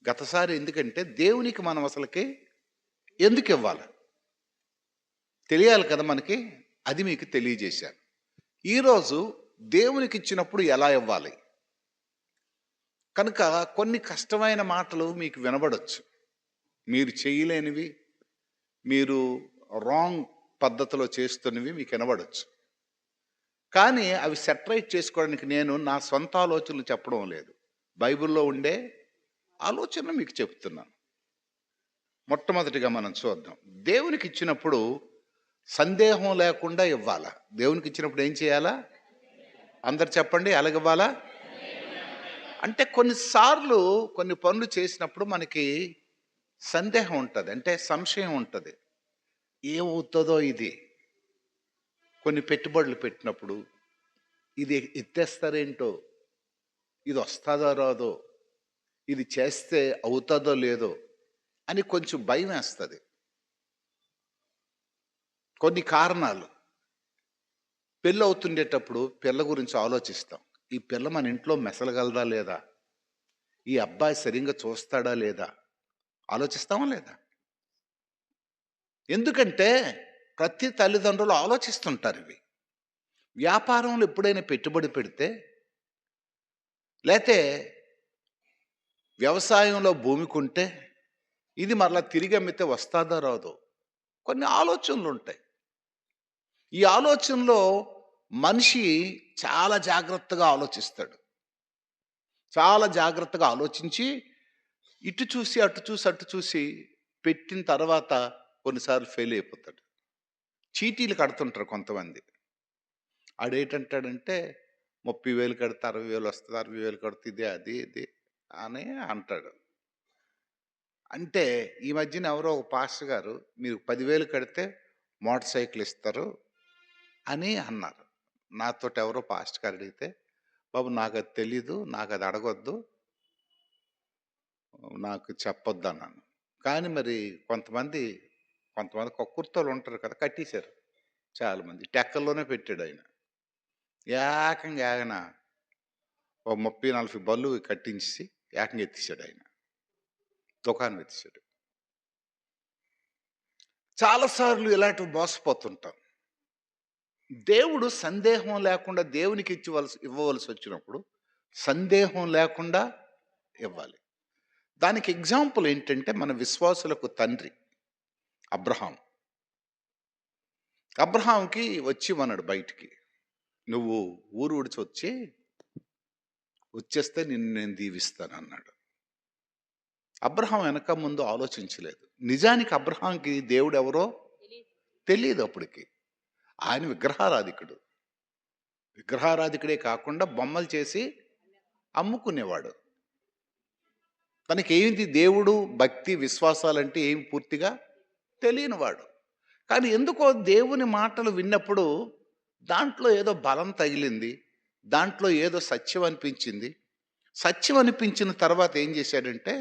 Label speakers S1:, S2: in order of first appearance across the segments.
S1: గతసారి ఎందుకంటే దేవునికి మనం అసలుకి ఎందుకు ఇవ్వాలి తెలియాలి కదా మనకి. అది మీకు తెలియజేశాను. ఈరోజు దేవునికి ఇచ్చినప్పుడు ఎలా ఇవ్వాలి కనుక కొన్ని కష్టమైన మాటలు మీకు వినబడొచ్చు. మీరు చేయలేనివి, మీరు రాంగ్ పద్ధతిలో చేస్తున్నవి మీకు వినబడొచ్చు. కానీ అవి సెటరైట్ చేసుకోవడానికి నేను నా సొంత ఆలోచనలు చెప్పడం లేదు, బైబిల్లో ఉండే ఆలోచన మీకు చెప్తున్నాను. మొట్టమొదటిగా మనం చూద్దాం. దేవునికి ఇచ్చినప్పుడు సందేహం లేకుండా ఇవ్వాలా. దేవునికి ఇచ్చినప్పుడు ఏం చేయాలా? అందరు చెప్పండి, ఎలాగివ్వాలా? అంటే కొన్నిసార్లు కొన్ని పనులు చేసినప్పుడు మనకి సందేహం ఉంటుంది, అంటే సంశయం ఉంటుంది. ఏమవుతుందో ఇది. కొన్ని పెట్టుబడులు పెట్టినప్పుడు ఇది ఎత్తేస్తారేంటో, ఇది వస్తుందో రాదో, ఇది చేస్తే అవుతుందో లేదో అని కొంచెం భయం వేస్తుంది. కొన్ని కారణాలు. పెళ్ళి అవుతుండేటప్పుడు పిల్ల గురించి ఆలోచిస్తాం. ఈ పిల్ల మన ఇంట్లో మెసలగలదా లేదా, ఈ అబ్బాయి సరిగ్గా చూస్తాడా లేదా, ఆలోచిస్తామా లేదా? ఎందుకంటే ప్రతి తల్లిదండ్రులు ఆలోచిస్తుంటారు ఇవి. వ్యాపారంలో ఎప్పుడైనా పెట్టుబడి పెడితే, లేతే వ్యవసాయంలో భూమి కొంటే ఇది మరలా తిరిగి అమ్మితే వస్తుందో రాదో, కొన్ని ఆలోచనలు ఉంటాయి. ఈ ఆలోచనలో మనిషి చాలా జాగ్రత్తగా ఆలోచిస్తాడు. చాలా జాగ్రత్తగా ఆలోచించి ఇటు చూసి అటు చూసి అటు చూసి పెట్టిన తర్వాత కొన్నిసార్లు ఫెయిల్ అయిపోతాడు. చీటీలు కడుతుంటారు కొంతమంది. ఆడేంటంటాడంటే 30,000 కడితే 60,000 వస్తుంది, 60,000 కడితే ఇదే అది ఇది అని అంటాడు. అంటే ఈ మధ్యన ఎవరో ఒక పాస్టర్ గారు మీరు 10,000 కడితే మోటార్ సైకిల్ ఇస్తారు అని అన్నారు. నాతోటి ఎవరో పాస్టర్ గారు అడిగితే, బాబు నాకు అది తెలీదు, నాకు అది అడగొద్దు, నాకు చెప్పొద్దు అన్నాను. కానీ మరి కొంతమంది కక్కుర్తోలు ఉంటారు కదా, కట్టేశారు చాలామంది. టెక్కల్లోనే పెట్టాడు ఆయన. ఏకంగా ఆయన ఓ 30-40 బళ్ళు కట్టించి ఏకంగా ఎత్తిసాడు ఆయన, దుకాణం ఎత్తిసాడు. చాలాసార్లు ఇలాంటివి మోసపోతుంటాం. దేవుడు సందేహం లేకుండా దేవునికి ఇవ్వవలసి వచ్చినప్పుడు సందేహం లేకుండా ఇవ్వాలి. దానికి ఎగ్జాంపుల్ ఏంటంటే మన విశ్వాసులకు తండ్రి అబ్రహాం. అబ్రహాంకి వచ్చి అన్నాడు బయటికి, నువ్వు ఊరు విడిచి వచ్చేస్తే నిన్ను నేను దీవిస్తాను అన్నాడు. అబ్రహాం వెనక ముందు ఆలోచించలేదు. నిజానికి అబ్రహాంకి దేవుడు ఎవరో తెలియదు అప్పటికి. ఆయన విగ్రహారాధికుడు. విగ్రహారాధికుడే కాకుండా బొమ్మలు చేసి అమ్ముకునేవాడు. తనకి ఏంటి దేవుడు, భక్తి, విశ్వాసాలంటే ఏమి పూర్తిగా తెలియనివాడు. కానీ ఎందుకో దేవుని మాటలు విన్నప్పుడు దాంట్లో ఏదో బలం తగిలింది, దాంట్లో ఏదో సత్యం అనిపించింది. సత్యం అనిపించిన తర్వాత ఏం చేశాడంటే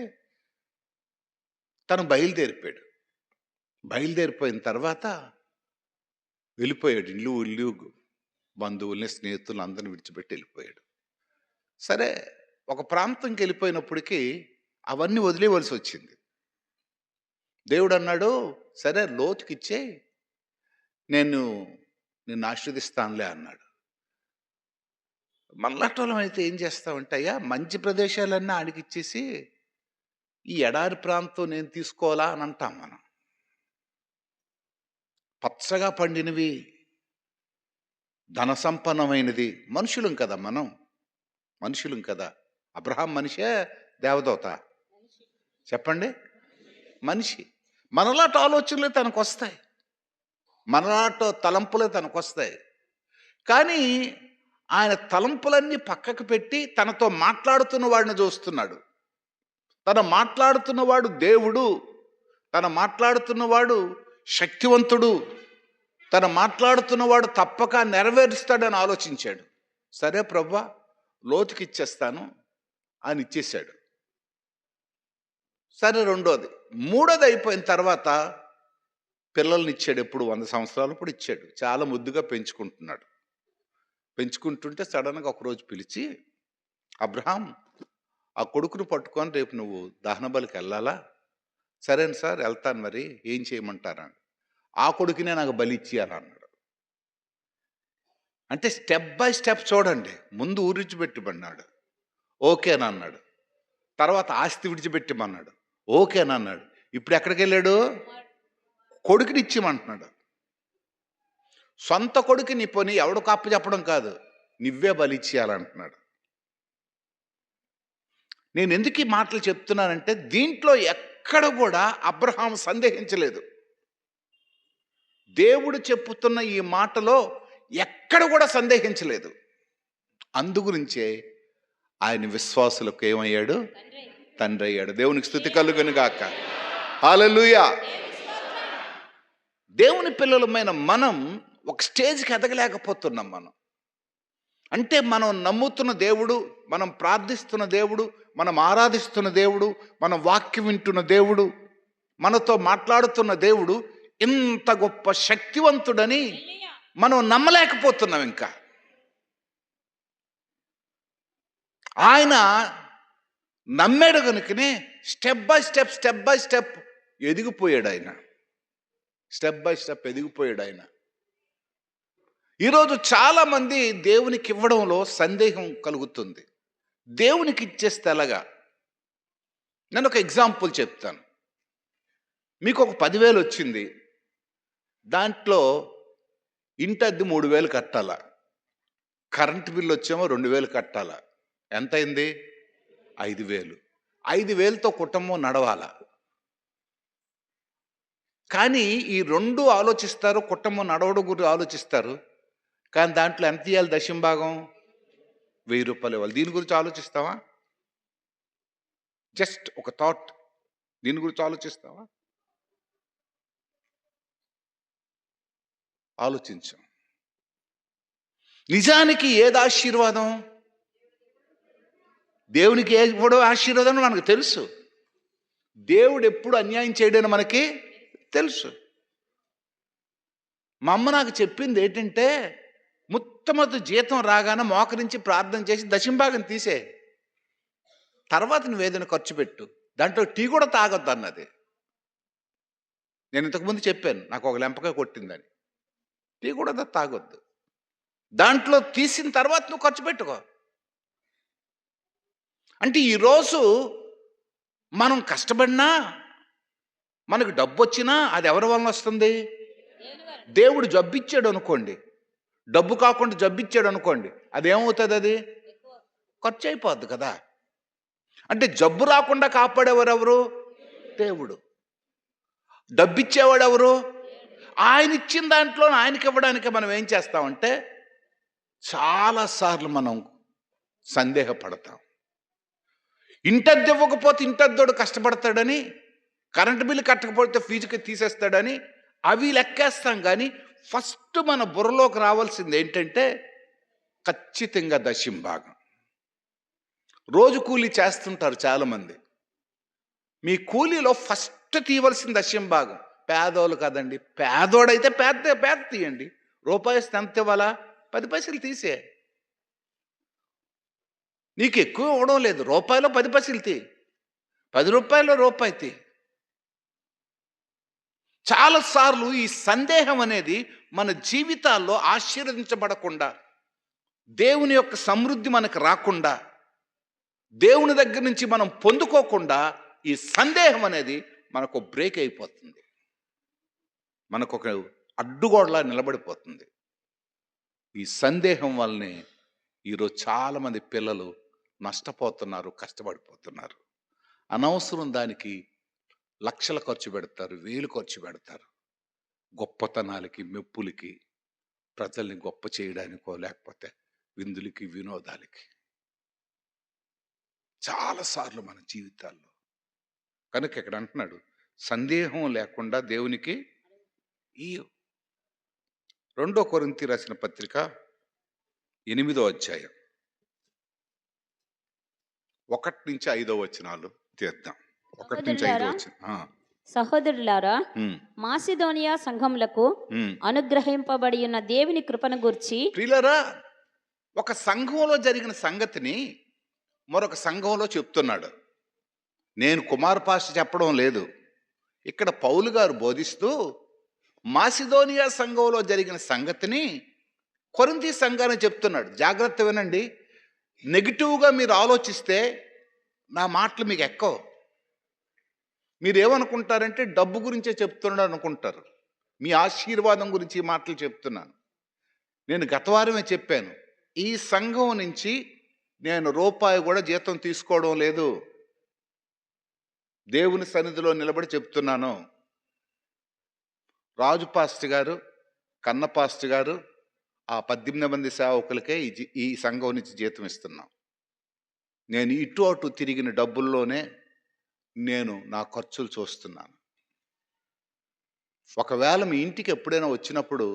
S1: తను బయలుదేరిపోయిన తర్వాత వెళ్ళిపోయాడు. ఇల్లు బంధువుల్ని, స్నేహితులను అందరిని విడిచిపెట్టి వెళ్ళిపోయాడు. సరే, ఒక ప్రాంతంకి వెళ్ళిపోయినప్పటికీ అవన్నీ వదిలేవలసి వచ్చింది. దేవుడు అన్నాడు, సరే లోతుకిచ్చే, నిన్ను ఆశీర్వదిస్తానులే అన్నాడు. మళ్ళటోళం అయితే ఏం చేస్తామంటే, అయ్యా మంచి ప్రదేశాలన్నీ ఆడికి ఇచ్చేసి ఈ ఎడారి ప్రాంతం నేను తీసుకోవాలా అని అంటాం మనం. పచ్చగా పండినవి, ధన సంపన్నమైనది, మనుషులం కదా. అబ్రహాం మనిషే, దేవదూత? చెప్పండి, మనిషి. మనలాట ఆలోచనలే తనకు వస్తాయి, మనలాట తలంపులే తనకు వస్తాయి. కానీ ఆయన తలంపులన్నీ పక్కకు పెట్టి తనతో మాట్లాడుతున్న వాడిని చూస్తున్నాడు. తన మాట్లాడుతున్నవాడు దేవుడు, తన మాట్లాడుతున్నవాడు శక్తివంతుడు, తన మాట్లాడుతున్నవాడు తప్పక నెరవేరుస్తాడని ఆలోచించాడు. సరే ప్రభువా, లోతుకి ఇచ్చేస్తాను అని ఇచ్చేశాడు. సరే, మూడోది అయిపోయిన తర్వాత పిల్లల్ని ఇచ్చాడు. ఎప్పుడు 100 సంవత్సరాలు ఇప్పుడు ఇచ్చాడు. చాలా ముద్దుగా పెంచుకుంటుంటే సడన్గా ఒకరోజు పిలిచి, అబ్రహాం ఆ కొడుకుని పట్టుకొని రేపు నువ్వు దహన బలికి వెళ్ళాలా? సరేను సార్ వెళ్తాను, మరి ఏం చేయమంటారా? ఆ కొడుకునే నాకు బలి ఇచ్చేయాలన్నాడు. అంటే స్టెప్ బై స్టెప్ చూడండి. ముందు ఊరు విడిచిపెట్టమన్నాడు, ఓకేనన్నాడు. తర్వాత ఆస్తి విడిచిపెట్టమన్నాడు, ఓకేనన్నాడు. ఇప్పుడు ఎక్కడికి వెళ్ళాడు? కొడుకుని ఇచ్చిమంటున్నాడు. సొంత కొడుకుని పోనీ ఎవడికి అప్పు చెప్పడం కాదు, నువ్వే బలి ఇచ్చేయాలంటున్నాడు. నేను ఎందుకు ఈ మాటలు చెప్తున్నానంటే, దీంట్లో ఎక్కడ కూడా అబ్రహాం సందేహించలేదు. దేవుడు చెప్పుతున్న ఈ మాటలో ఎక్కడ కూడా సందేహించలేదు. అందుగురించే ఆయన విశ్వాసులకు ఏమయ్యాడు? తండ్రి అయ్యాడు. దేవునికి స్తుతి కలుగును గాక. హల్లెలూయా. దేవుని పిల్లలమైన మనం ఒక స్టేజ్కి ఎదగలేకపోతున్నాం. అంటే మనం నమ్ముతున్న దేవుడు, మనం ప్రార్థిస్తున్న దేవుడు, మనం ఆరాధిస్తున్న దేవుడు, మనం వాక్యం వింటున్న దేవుడు, మనతో మాట్లాడుతున్న దేవుడు ఇంత గొప్ప శక్తివంతుడని మనం నమ్మలేకపోతున్నాం. ఇంకా ఆయన నమ్మాడు కనుకనే స్టెప్ బై స్టెప్ ఎదిగిపోయాడు. ఆయన స్టెప్ బై స్టెప్ ఎదిగిపోయాడు. ఆయన ఈరోజు చాలామంది దేవునికి ఇవ్వడంలో సందేహం కలుగుతుంది. దేవునికి ఇచ్చేస్తే ఎలాగా? నేను ఒక ఎగ్జాంపుల్ చెప్తాను. మీకు ఒక 10,000 వచ్చింది, దాంట్లో ఇంటి అద్దె 3,000 కట్టాలా, కరెంటు బిల్లు వచ్చేమో 2,000 కట్టాలా. ఎంత అయింది? 5,000. 5,000తో కుటుంబం నడవాలా. కానీ ఈ రెండు ఆలోచిస్తారు, కుటుంబం నడవడం గురించి ఆలోచిస్తారు. కానీ దాంట్లో ఎంత ఇవ్వాలి? దశంభాగం 1,000 రూపాయలు ఇవ్వాలి. దీని గురించి ఆలోచిస్తావా? జస్ట్ ఒక థాట్, దీని గురించి ఆలోచిస్తావా? ఆలోచించాం. నిజానికి ఏది ఆశీర్వాదం? దేవునికి ఎప్పుడు ఆశీర్వాదం మనకు తెలుసు. దేవుడు ఎప్పుడు అన్యాయం చేయడని మనకి తెలుసు. మా అమ్మ నాకు చెప్పింది ఏంటంటే, మొట్టమొదటి జీతం రాగానే మోకరించి ప్రార్థన చేసి దశంభాగం తీసే, తర్వాత నువ్వు ఏదైనా ఖర్చు పెట్టు, దాంట్లో టీ కూడా తాగొద్దు అన్నది. నేను ఇంతకుముందు చెప్పాను, నాకు ఒక లెంపకాయ కొట్టిందని. టీ కూడా తాగొద్దు, దాంట్లో తీసిన తర్వాత నువ్వు ఖర్చు పెట్టుకో. అంటే ఈరోజు మనం కష్టపడినా, మనకు డబ్బు వచ్చినా అది ఎవరి వలన వస్తుంది? దేవుడు జబ్బిచ్చాడు అనుకోండి, డబ్బు కాకుండా జబ్బిచ్చాడు అనుకోండి, అదేమవుతుంది? అది ఖర్చు అయిపోద్ది కదా. అంటే జబ్బు రాకుండా కాపాడేవారు ఎవరు? దేవుడు. డబ్బిచ్చేవాడు ఎవరు? ఆయన ఇచ్చిన దాంట్లో ఆయనకి ఇవ్వడానికి మనం ఏం చేస్తామంటే, చాలాసార్లు మనం సందేహపడతాం. ఇంటద్దె ఇవ్వకపోతే ఇంటద్దోడు కష్టపడతాడని, కరెంటు బిల్లు కట్టకపోతే ఫీజుకి తీసేస్తాడని అవి లెక్కేస్తాం. కానీ ఫస్ట్ మన బుర్రలోకి రావాల్సింది ఏంటంటే, ఖచ్చితంగా దశంభాగం. రోజు కూలీ చేస్తుంటారు చాలామంది. మీ కూలీలో ఫస్ట్ తీయవలసిన దశంభాగం. పేదోళ్ళు కదండి, పేదోడైతే పేద తీయండి. రూపాయి ఇస్తే ఎంత ఇవ్వాలా? 10 పైసలు తీసే. నీకు ఎక్కువ ఇవ్వడం లేదు, రూపాయలో 10 పైసలు తీ, 10 రూపాయల్లో రూపాయి తీ. చాలాసార్లు ఈ సందేహం అనేది మన జీవితాల్లో ఆశీర్వదించబడకుండా, దేవుని యొక్క సమృద్ధి మనకు రాకుండా, దేవుని దగ్గర నుంచి మనం పొందుకోకుండా ఈ సందేహం అనేది మనకు బ్రేక్ అయిపోతుంది, మనకు ఒక అడ్డుగోడలా నిలబడిపోతుంది. ఈ సందేహం వల్లనే ఈరోజు చాలామంది పిల్లలు నష్టపోతున్నారు, కష్టపడిపోతున్నారు. అనవసరం దానికి లక్షలు ఖర్చు పెడతారు, 1,000 ఖర్చు పెడతారు. గొప్పతనాలకి, మెప్పులకి, ప్రజల్ని గొప్ప చేయడానికో, లేకపోతే విందులకి, వినోదాలకి, చాలాసార్లు మన జీవితాల్లో. కనుక ఇక్కడ అంటున్నాడు, సందేహం లేకుండా దేవునికి ఈ 2 కొరింథీ రాసిన పత్రిక 8వ అధ్యాయం 1 నుంచి 5వ వచనాలు తీద్దాం. 1 నుంచి 5వ వచనం.
S2: సహోదరులారా, మాసిదోనియా సంఘములకు అనుగ్రహింపబడి ఉన్న దేవుని కృపను గురించి.
S1: ప్రియులారా, ఒక సంఘంలో జరిగిన సంగతిని మరొక సంఘంలో చెప్తున్నాడు. నేను కుమార్ పాస్టర్ చెప్పడం లేదు, ఇక్కడ పౌలు గారు బోధిస్తూ మాసిదోనియా సంఘంలో జరిగిన సంగతిని కొరింథీ సంఘాన్ని చెప్తున్నాడు. జాగ్రత్త వినండి. నెగిటివ్గా మీరు ఆలోచిస్తే నా మాటలు మీకు ఎక్కవు. మీరేమనుకుంటారంటే డబ్బు గురించే చెప్తున్నాడు అనుకుంటారు. మీ ఆశీర్వాదం గురించి ఈ మాటలు చెప్తున్నాను. నేను గత వారమే చెప్పాను, ఈ సంఘం నుంచి నేను రూపాయి కూడా జీతం తీసుకోవడం లేదు. దేవుని సన్నిధిలో నిలబడి చెప్తున్నాను. రాజు పాస్టర్ గారు, కన్న పాస్టర్ గారు, ఆ 18 మంది సేవకులకే ఈ సంఘం నుంచి జీతం ఇస్తున్నాం. నేను ఇటు అటు తిరిగిన డబ్బుల్లోనే నేను నా ఖర్చులు చూస్తున్నాను. ఒకవేళ మీ ఇంటికి ఎప్పుడైనా వచ్చినప్పుడు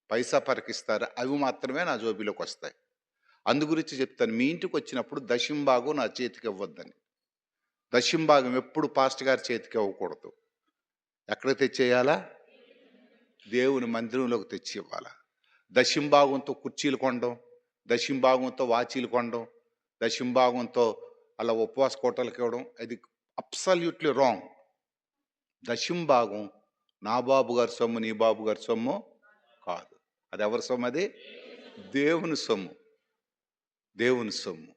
S1: పైసా పరికిస్తారు, అవి మాత్రమే నా జోబీలోకి వస్తాయి. అందుగురించి చెప్తాను, మీ ఇంటికి వచ్చినప్పుడు దశంభాగం నా చేతికి ఇవ్వద్దని. దశంభాగం ఎప్పుడు పాస్టర్ గారి చేతికి ఇవ్వకూడదు. ఎక్కడ తెచ్చేయాలా? దేవుని మందిరంలోకి తెచ్చి ఇవ్వాలా. దశంభాగంతో కుర్చీలు కొనడం, దశంభాగంతో వాచీలు కొనడం, దశంభాగంతో అలా ఉపవాస కోటలకు ఇవ్వడం, అది అబ్సల్యూట్లీ రాంగ్. దశంభాగం నా బాబు గారి సొమ్ము, నీ బాబు గారి సొమ్ము కాదు. అది ఎవరి సొమ్ము? అది దేవుని సొమ్ము, దేవుని సొమ్ము.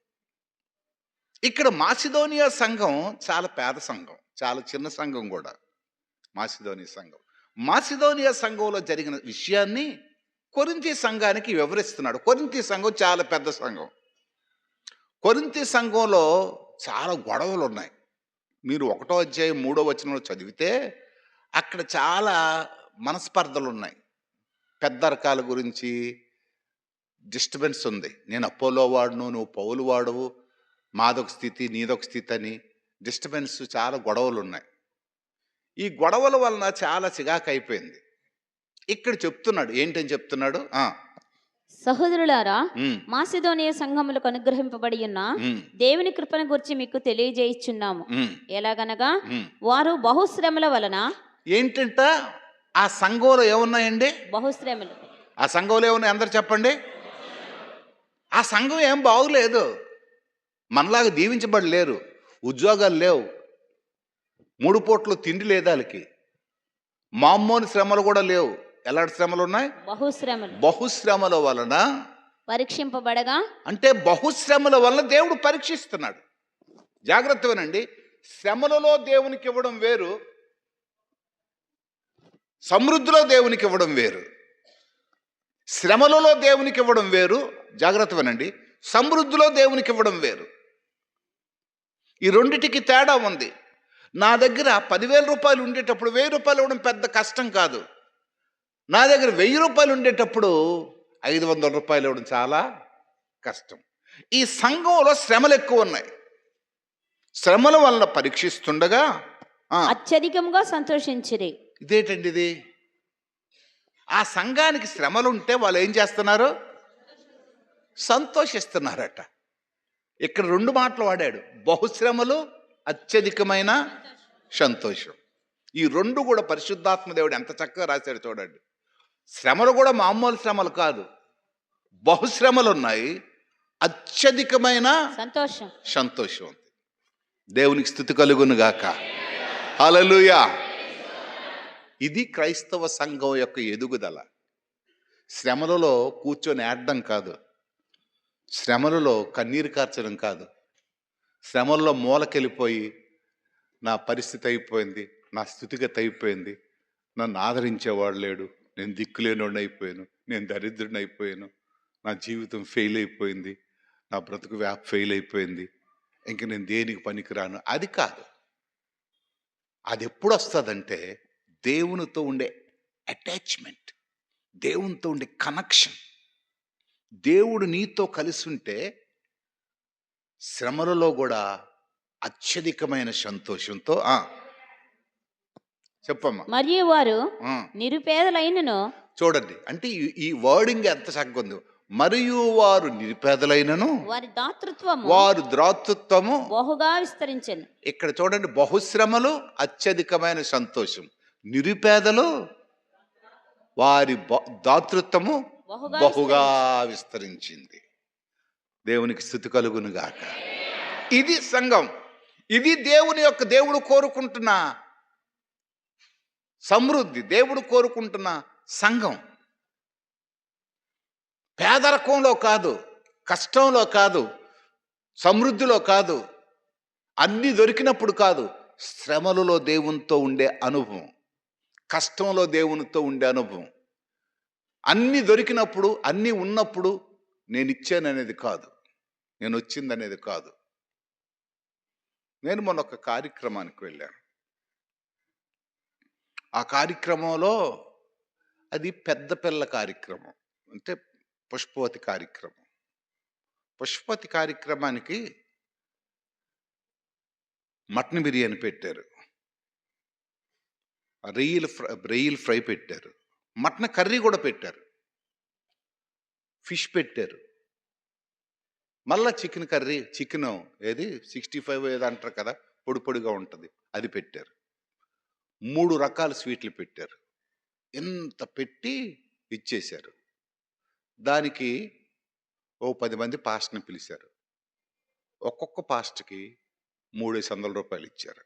S1: ఇక్కడ మాసిదోనియా సంఘం చాలా పేద సంఘం, చాలా చిన్న సంఘం కూడా. మాసిదోనియా సంఘంలో జరిగిన విషయాన్ని కొరింథీ సంఘానికి వివరిస్తున్నాడు. కొరింథీ సంఘం చాలా పెద్ద సంఘం. కొరింథీ సంఘంలో చాలా గొడవలు ఉన్నాయి. మీరు 1వ అధ్యాయం 3వ వచనంలో చదివితే అక్కడ చాలా మనస్పర్ధలు ఉన్నాయి. పెద్ద రకాల గురించి డిస్టర్బెన్స్ ఉంది. నేను అపోలో వాడును, నువ్వు పౌలు వాడవు, మాదొక స్థితి నీదొక స్థితి అని డిస్టర్బెన్స్, చాలా గొడవలు ఉన్నాయి. ఈ గొడవల వలన చాలా చికాకు అయిపోయింది. ఇక్కడ చెప్తున్నాడు, ఏంటని చెప్తున్నాడు?
S2: సహోదరులారా, మాసిదోనియా సంఘములకు అనుగ్రహింపబడి ఉన్న దేవుని కృపను గురించి మీకు తెలియజేయుచున్నాము. ఎలాగనగా వారు బహుశ్రమల వలన. ఏంటంట ఆ సంఘంలో ఏమున్నాయండి? బహుశ్రమలు. ఆ సంఘంలో ఏమున్నాయి? అందరు చెప్పండి. ఆ సంఘం ఏం బాగులేదు. మనలాగా దీవించబడలేరు, ఉద్యోగాలు లేవు, 3 పూటలు తిండి లేదు వాళ్ళకి, మామూలు శ్రమలు కూడా లేవు. ఎలాంటి శ్రమలు ఉన్నాయి? బహుశ్రమల వలన పరీక్షింపబడగా. అంటే బహుశ్రమల వలన దేవుడు పరీక్షిస్తున్నాడు. జాగ్రత్త వినండి. శ్రమలలో దేవునికి ఇవ్వడం వేరు, సమృద్ధిలో దేవునికి ఇవ్వడం వేరు. శ్రమలలో దేవునికి ఇవ్వడం వేరు, జాగ్రత్త వినండి, సమృద్ధిలో దేవునికి ఇవ్వడం వేరు. ఈ రెండిటికి తేడా ఉంది. నా దగ్గర 10,000 రూపాయలు ఉండేటప్పుడు 1000 రూపాయలు ఇవ్వడం పెద్ద కష్టం కాదు. నా దగ్గర 1000 రూపాయలు ఉండేటప్పుడు 500 రూపాయలు ఇవ్వడం చాలా కష్టం. ఈ సంఘంలో శ్రమలు ఎక్కువ ఉన్నాయి. శ్రమల వలన పరీక్షిస్తుండగా అత్యధికంగా సంతోషించిరి.
S1: ఇదేంటండి ఇది? ఆ సంఘానికి శ్రమలుంటే వాళ్ళు ఏం చేస్తున్నారు? సంతోషిస్తున్నారట. ఇక్కడ 2 మాటలు వాడాడు, బహుశ్రమలు, అత్యధికమైన సంతోషం. ఈ 2 కూడా పరిశుద్ధాత్మ దేవుడు ఎంత చక్కగా రాశాడు చూడండి. శ్రమలు కూడా మామూలు శ్రమలు కాదు, బహుశ్రమలు ఉన్నాయి, అత్యధికమైన సంతోషం ఉంది. దేవునికి స్తుతి కలుగును గాక. హల్లెలూయా. ఇది క్రైస్తవ సంఘం యొక్క ఎదుగుదల. శ్రమలలో కూర్చొని ఏడడం కాదు, శ్రమలలో కన్నీరు కార్చడం కాదు, శ్రమల్లో మూలకెళ్ళిపోయి నా పరిస్థితి అయిపోయింది, నా స్థితిగతి అయిపోయింది, నన్ను ఆదరించేవాడు లేడు, నేను దిక్కులేనోడిని అయిపోయాను, నేను దరిద్రుడిని అయిపోయాను, నా జీవితం ఫెయిల్ అయిపోయింది, నా బ్రతుకు ఫెయిల్ అయిపోయింది, ఇంక నేను దేనికి పనికిరాను. అది కాదు. అది ఎప్పుడు వస్తుందంటే దేవునితో ఉండే అటాచ్మెంట్, దేవునితో ఉండే కనెక్షన్. దేవుడు నీతో కలిసి ఉంటే శ్రమలలో కూడా అత్యధికమైన సంతోషంతో. చెప్పమ్మా.
S2: మరియు వారు నిరుపేదలైనను.
S1: చూడండి, అంటే ఈ వర్డింగ్ ఎంత చక్కగా ఉంది. మరియు వారు నిరుపేదలైనను వారు దాతృత్వము
S2: బహుగా విస్తరించెను.
S1: ఇక్కడ చూడండి, బహుశ్రమలు, అత్యధికమైన సంతోషం. నిరుపేదలు, వారి దాతృత్వము బహుగా విస్తరించింది. దేవునికి స్తుతి కలుగును గాక.
S2: ఇది సంఘం. ఇది దేవుడు కోరుకుంటున్న సమృద్ధి, దేవుడు కోరుకుంటున్న సంఘం. పేదరికంలో కాదు, కష్టంలో కాదు, సమృద్ధిలో కాదు, అన్నీ దొరికినప్పుడు కాదు, శ్రమలలో దేవునితో ఉండే అనుభవం, కష్టంలో దేవునితో ఉండే అనుభవం. అన్నీ దొరికినప్పుడు, అన్నీ ఉన్నప్పుడు నేను ఇచ్చాననేది కాదు, నేను వచ్చిందనేది కాదు. నేను మొన్న ఒక కార్యక్రమానికి వెళ్ళాను. ఆ కార్యక్రమంలో అది పెద్ద పిల్ల కార్యక్రమం, అంటే పుష్పవతి కార్యక్రమం. పుష్పవతి కార్యక్రమానికి మటన్ బిర్యానీ పెట్టారు, రొయ్యల ఫ్రై పెట్టారు, మటన్ కర్రీ కూడా పెట్టారు, ఫిష్ పెట్టారు, మళ్ళా చికెన్ కర్రీ, చికెన్ ఏది 65 ఏదో అంటారు కదా, పొడి పొడిగా ఉంటుంది, అది పెట్టారు. 3 రకాల స్వీట్లు పెట్టారు. ఎంత పెట్టి ఇచ్చేశారు. దానికి ఓ 10 మంది పాస్టర్ని పిలిచారు. ఒక్కొక్క పాస్టర్కి 300 రూపాయలు ఇచ్చారు.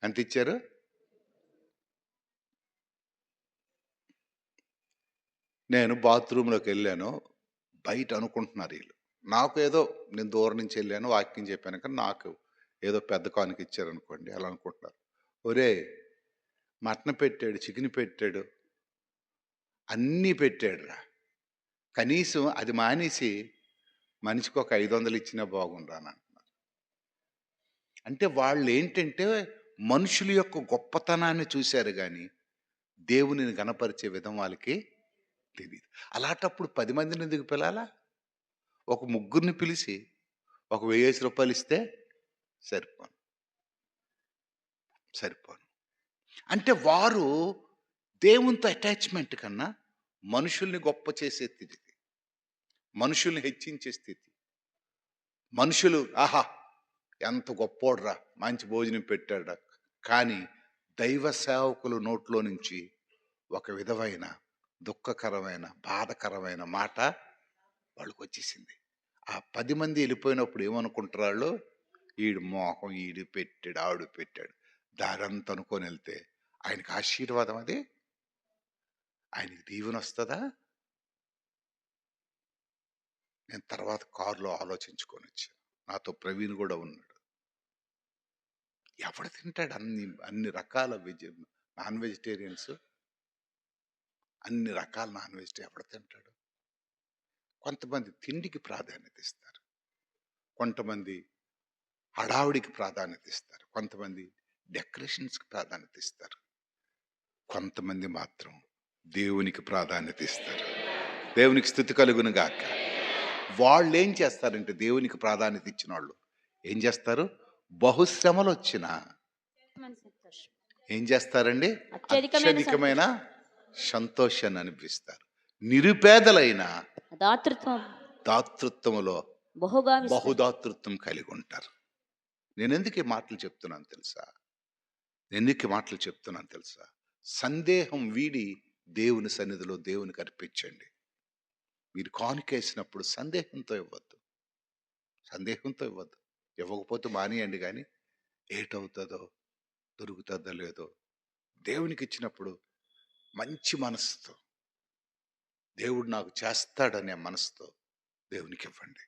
S2: ఎంత ఇచ్చారు? నేను బాత్రూంలోకి వెళ్ళాను. బయట అనుకుంటున్నారు వీళ్ళు, నాకు ఏదో, నేను దూరం నుంచి వెళ్ళాను, వాక్యం చెప్పాను, కానీ నాకు ఏదో పెద్ద కానుక ఇచ్చారనుకోండి, అలా అనుకుంటున్నారు. ఒరే, మటన్ పెట్టాడు, చికెన్ పెట్టాడు, అన్నీ పెట్టాడు రా, కనీసం అది మానేసి మనిషికి ఒక 500 ఇచ్చినా బాగుండాలని అంటున్నారు. అంటే వాళ్ళు ఏంటంటే మనుషుల యొక్క గొప్పతనాన్ని చూశారు కానీ దేవునిని గణపరిచే విధం వాళ్ళకి తెలియదు. అలాంటప్పుడు 10 మందిని ఎందుకు పిలాలా? ఒక 3 పిలిచి ఒక 1000 రూపాయలు ఇస్తే సరిపోను. అంటే వారు దేవునితో అటాచ్మెంట్ కన్నా మనుషుల్ని గొప్ప చేసే స్థితి, మనుషుల్ని హెచ్చించే స్థితి, మనుషులు ఆహా ఎంత గొప్పోడ్రా, మంచి భోజనం పెట్టాడా, కానీ దైవ సేవకుల నోట్లో నుంచి ఒక విధమైన దుఃఖకరమైన బాధకరమైన మాట వాళ్ళకి వచ్చేసింది. ఆ 10 మంది వెళ్ళిపోయినప్పుడు ఏమనుకుంటారు వాళ్ళు? ఈడు మోహం, ఈడు పెట్టాడు, ఆడు పెట్టాడు, దారంతా అనుకొని వెళ్తే ఆయనకి ఆశీర్వాదం, అది ఆయనకి దీవెన వస్తుందా? నేను తర్వాత కారులో ఆలోచించుకొని వచ్చాను. నాతో ప్రవీణ్ కూడా ఉన్నాడు. ఎవడు తింటాడు అన్ని రకాల నాన్ వెజిటేరియన్స్, అన్ని రకాల నాన్ వెజిటేరియన్ ఎవడు తింటాడు? కొంతమంది తిండికి ప్రాధాన్యత ఇస్తారు, కొంతమంది హడావుడికి ప్రాధాన్యత ఇస్తారు, కొంతమంది డెకరేషన్స్కి ప్రాధాన్యత ఇస్తారు, కొంతమంది మాత్రం దేవునికి ప్రాధాన్యత ఇస్తారు. దేవునికి స్తుతి కలుగును గాక. వాళ్ళు ఏం చేస్తారంటే, దేవునికి ప్రాధాన్యత ఇచ్చిన వాళ్ళు ఏం చేస్తారు? బహుశ్రమలు వచ్చినా ఏం చేస్తారండి? అత్యధికమైన సంతోషాన్ని అనిపిస్తారు. నిరుపేదలైన దాతృత్వంలో బహుదాతృత్వం కలిగి ఉంటారు. నేను ఎందుకు ఈ మాటలు చెప్తున్నాను తెలుసా? సందేహం వీడి దేవుని సన్నిధిలో దేవునికి అర్పించండి. మీరు కానుకేసినప్పుడు సందేహంతో ఇవ్వద్దు. ఇవ్వకపోతే మానేయండి, కానీ ఏటవుతుందో దొరుకుతుందో లేదో దేవునికి ఇచ్చినప్పుడు మంచి మనసుతో, దేవుడు నాకు చేస్తాడనే మనసుతో దేవునికి ఇవ్వండి.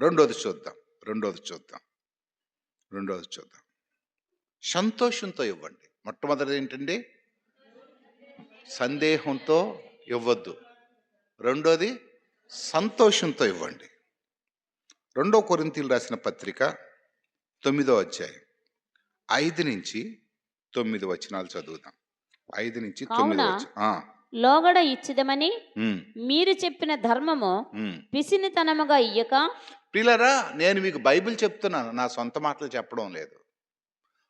S2: రెండోది చూద్దాం. సంతోషంతో ఇవ్వండి. మొట్టమొదటిది ఏంటండి? సందేహంతో ఇవ్వద్దు. రెండోది సంతోషంతో ఇవ్వండి. 2 కొరింథీయులు రాసిన పత్రిక 9వ అధ్యాయం 5 నుంచి 9 వచనాలు చదువుదాం. 5 నుంచి 9 వచనం.
S3: లోగడ ఇచ్చిదమని మీరు చెప్పిన ధర్మము పిసినితనముగా ఇయ్యక.
S2: ప్రియులారా, నేను మీకు బైబిల్ చెప్తున్నాను, నా సొంత మాటలు చెప్పడం లేదు.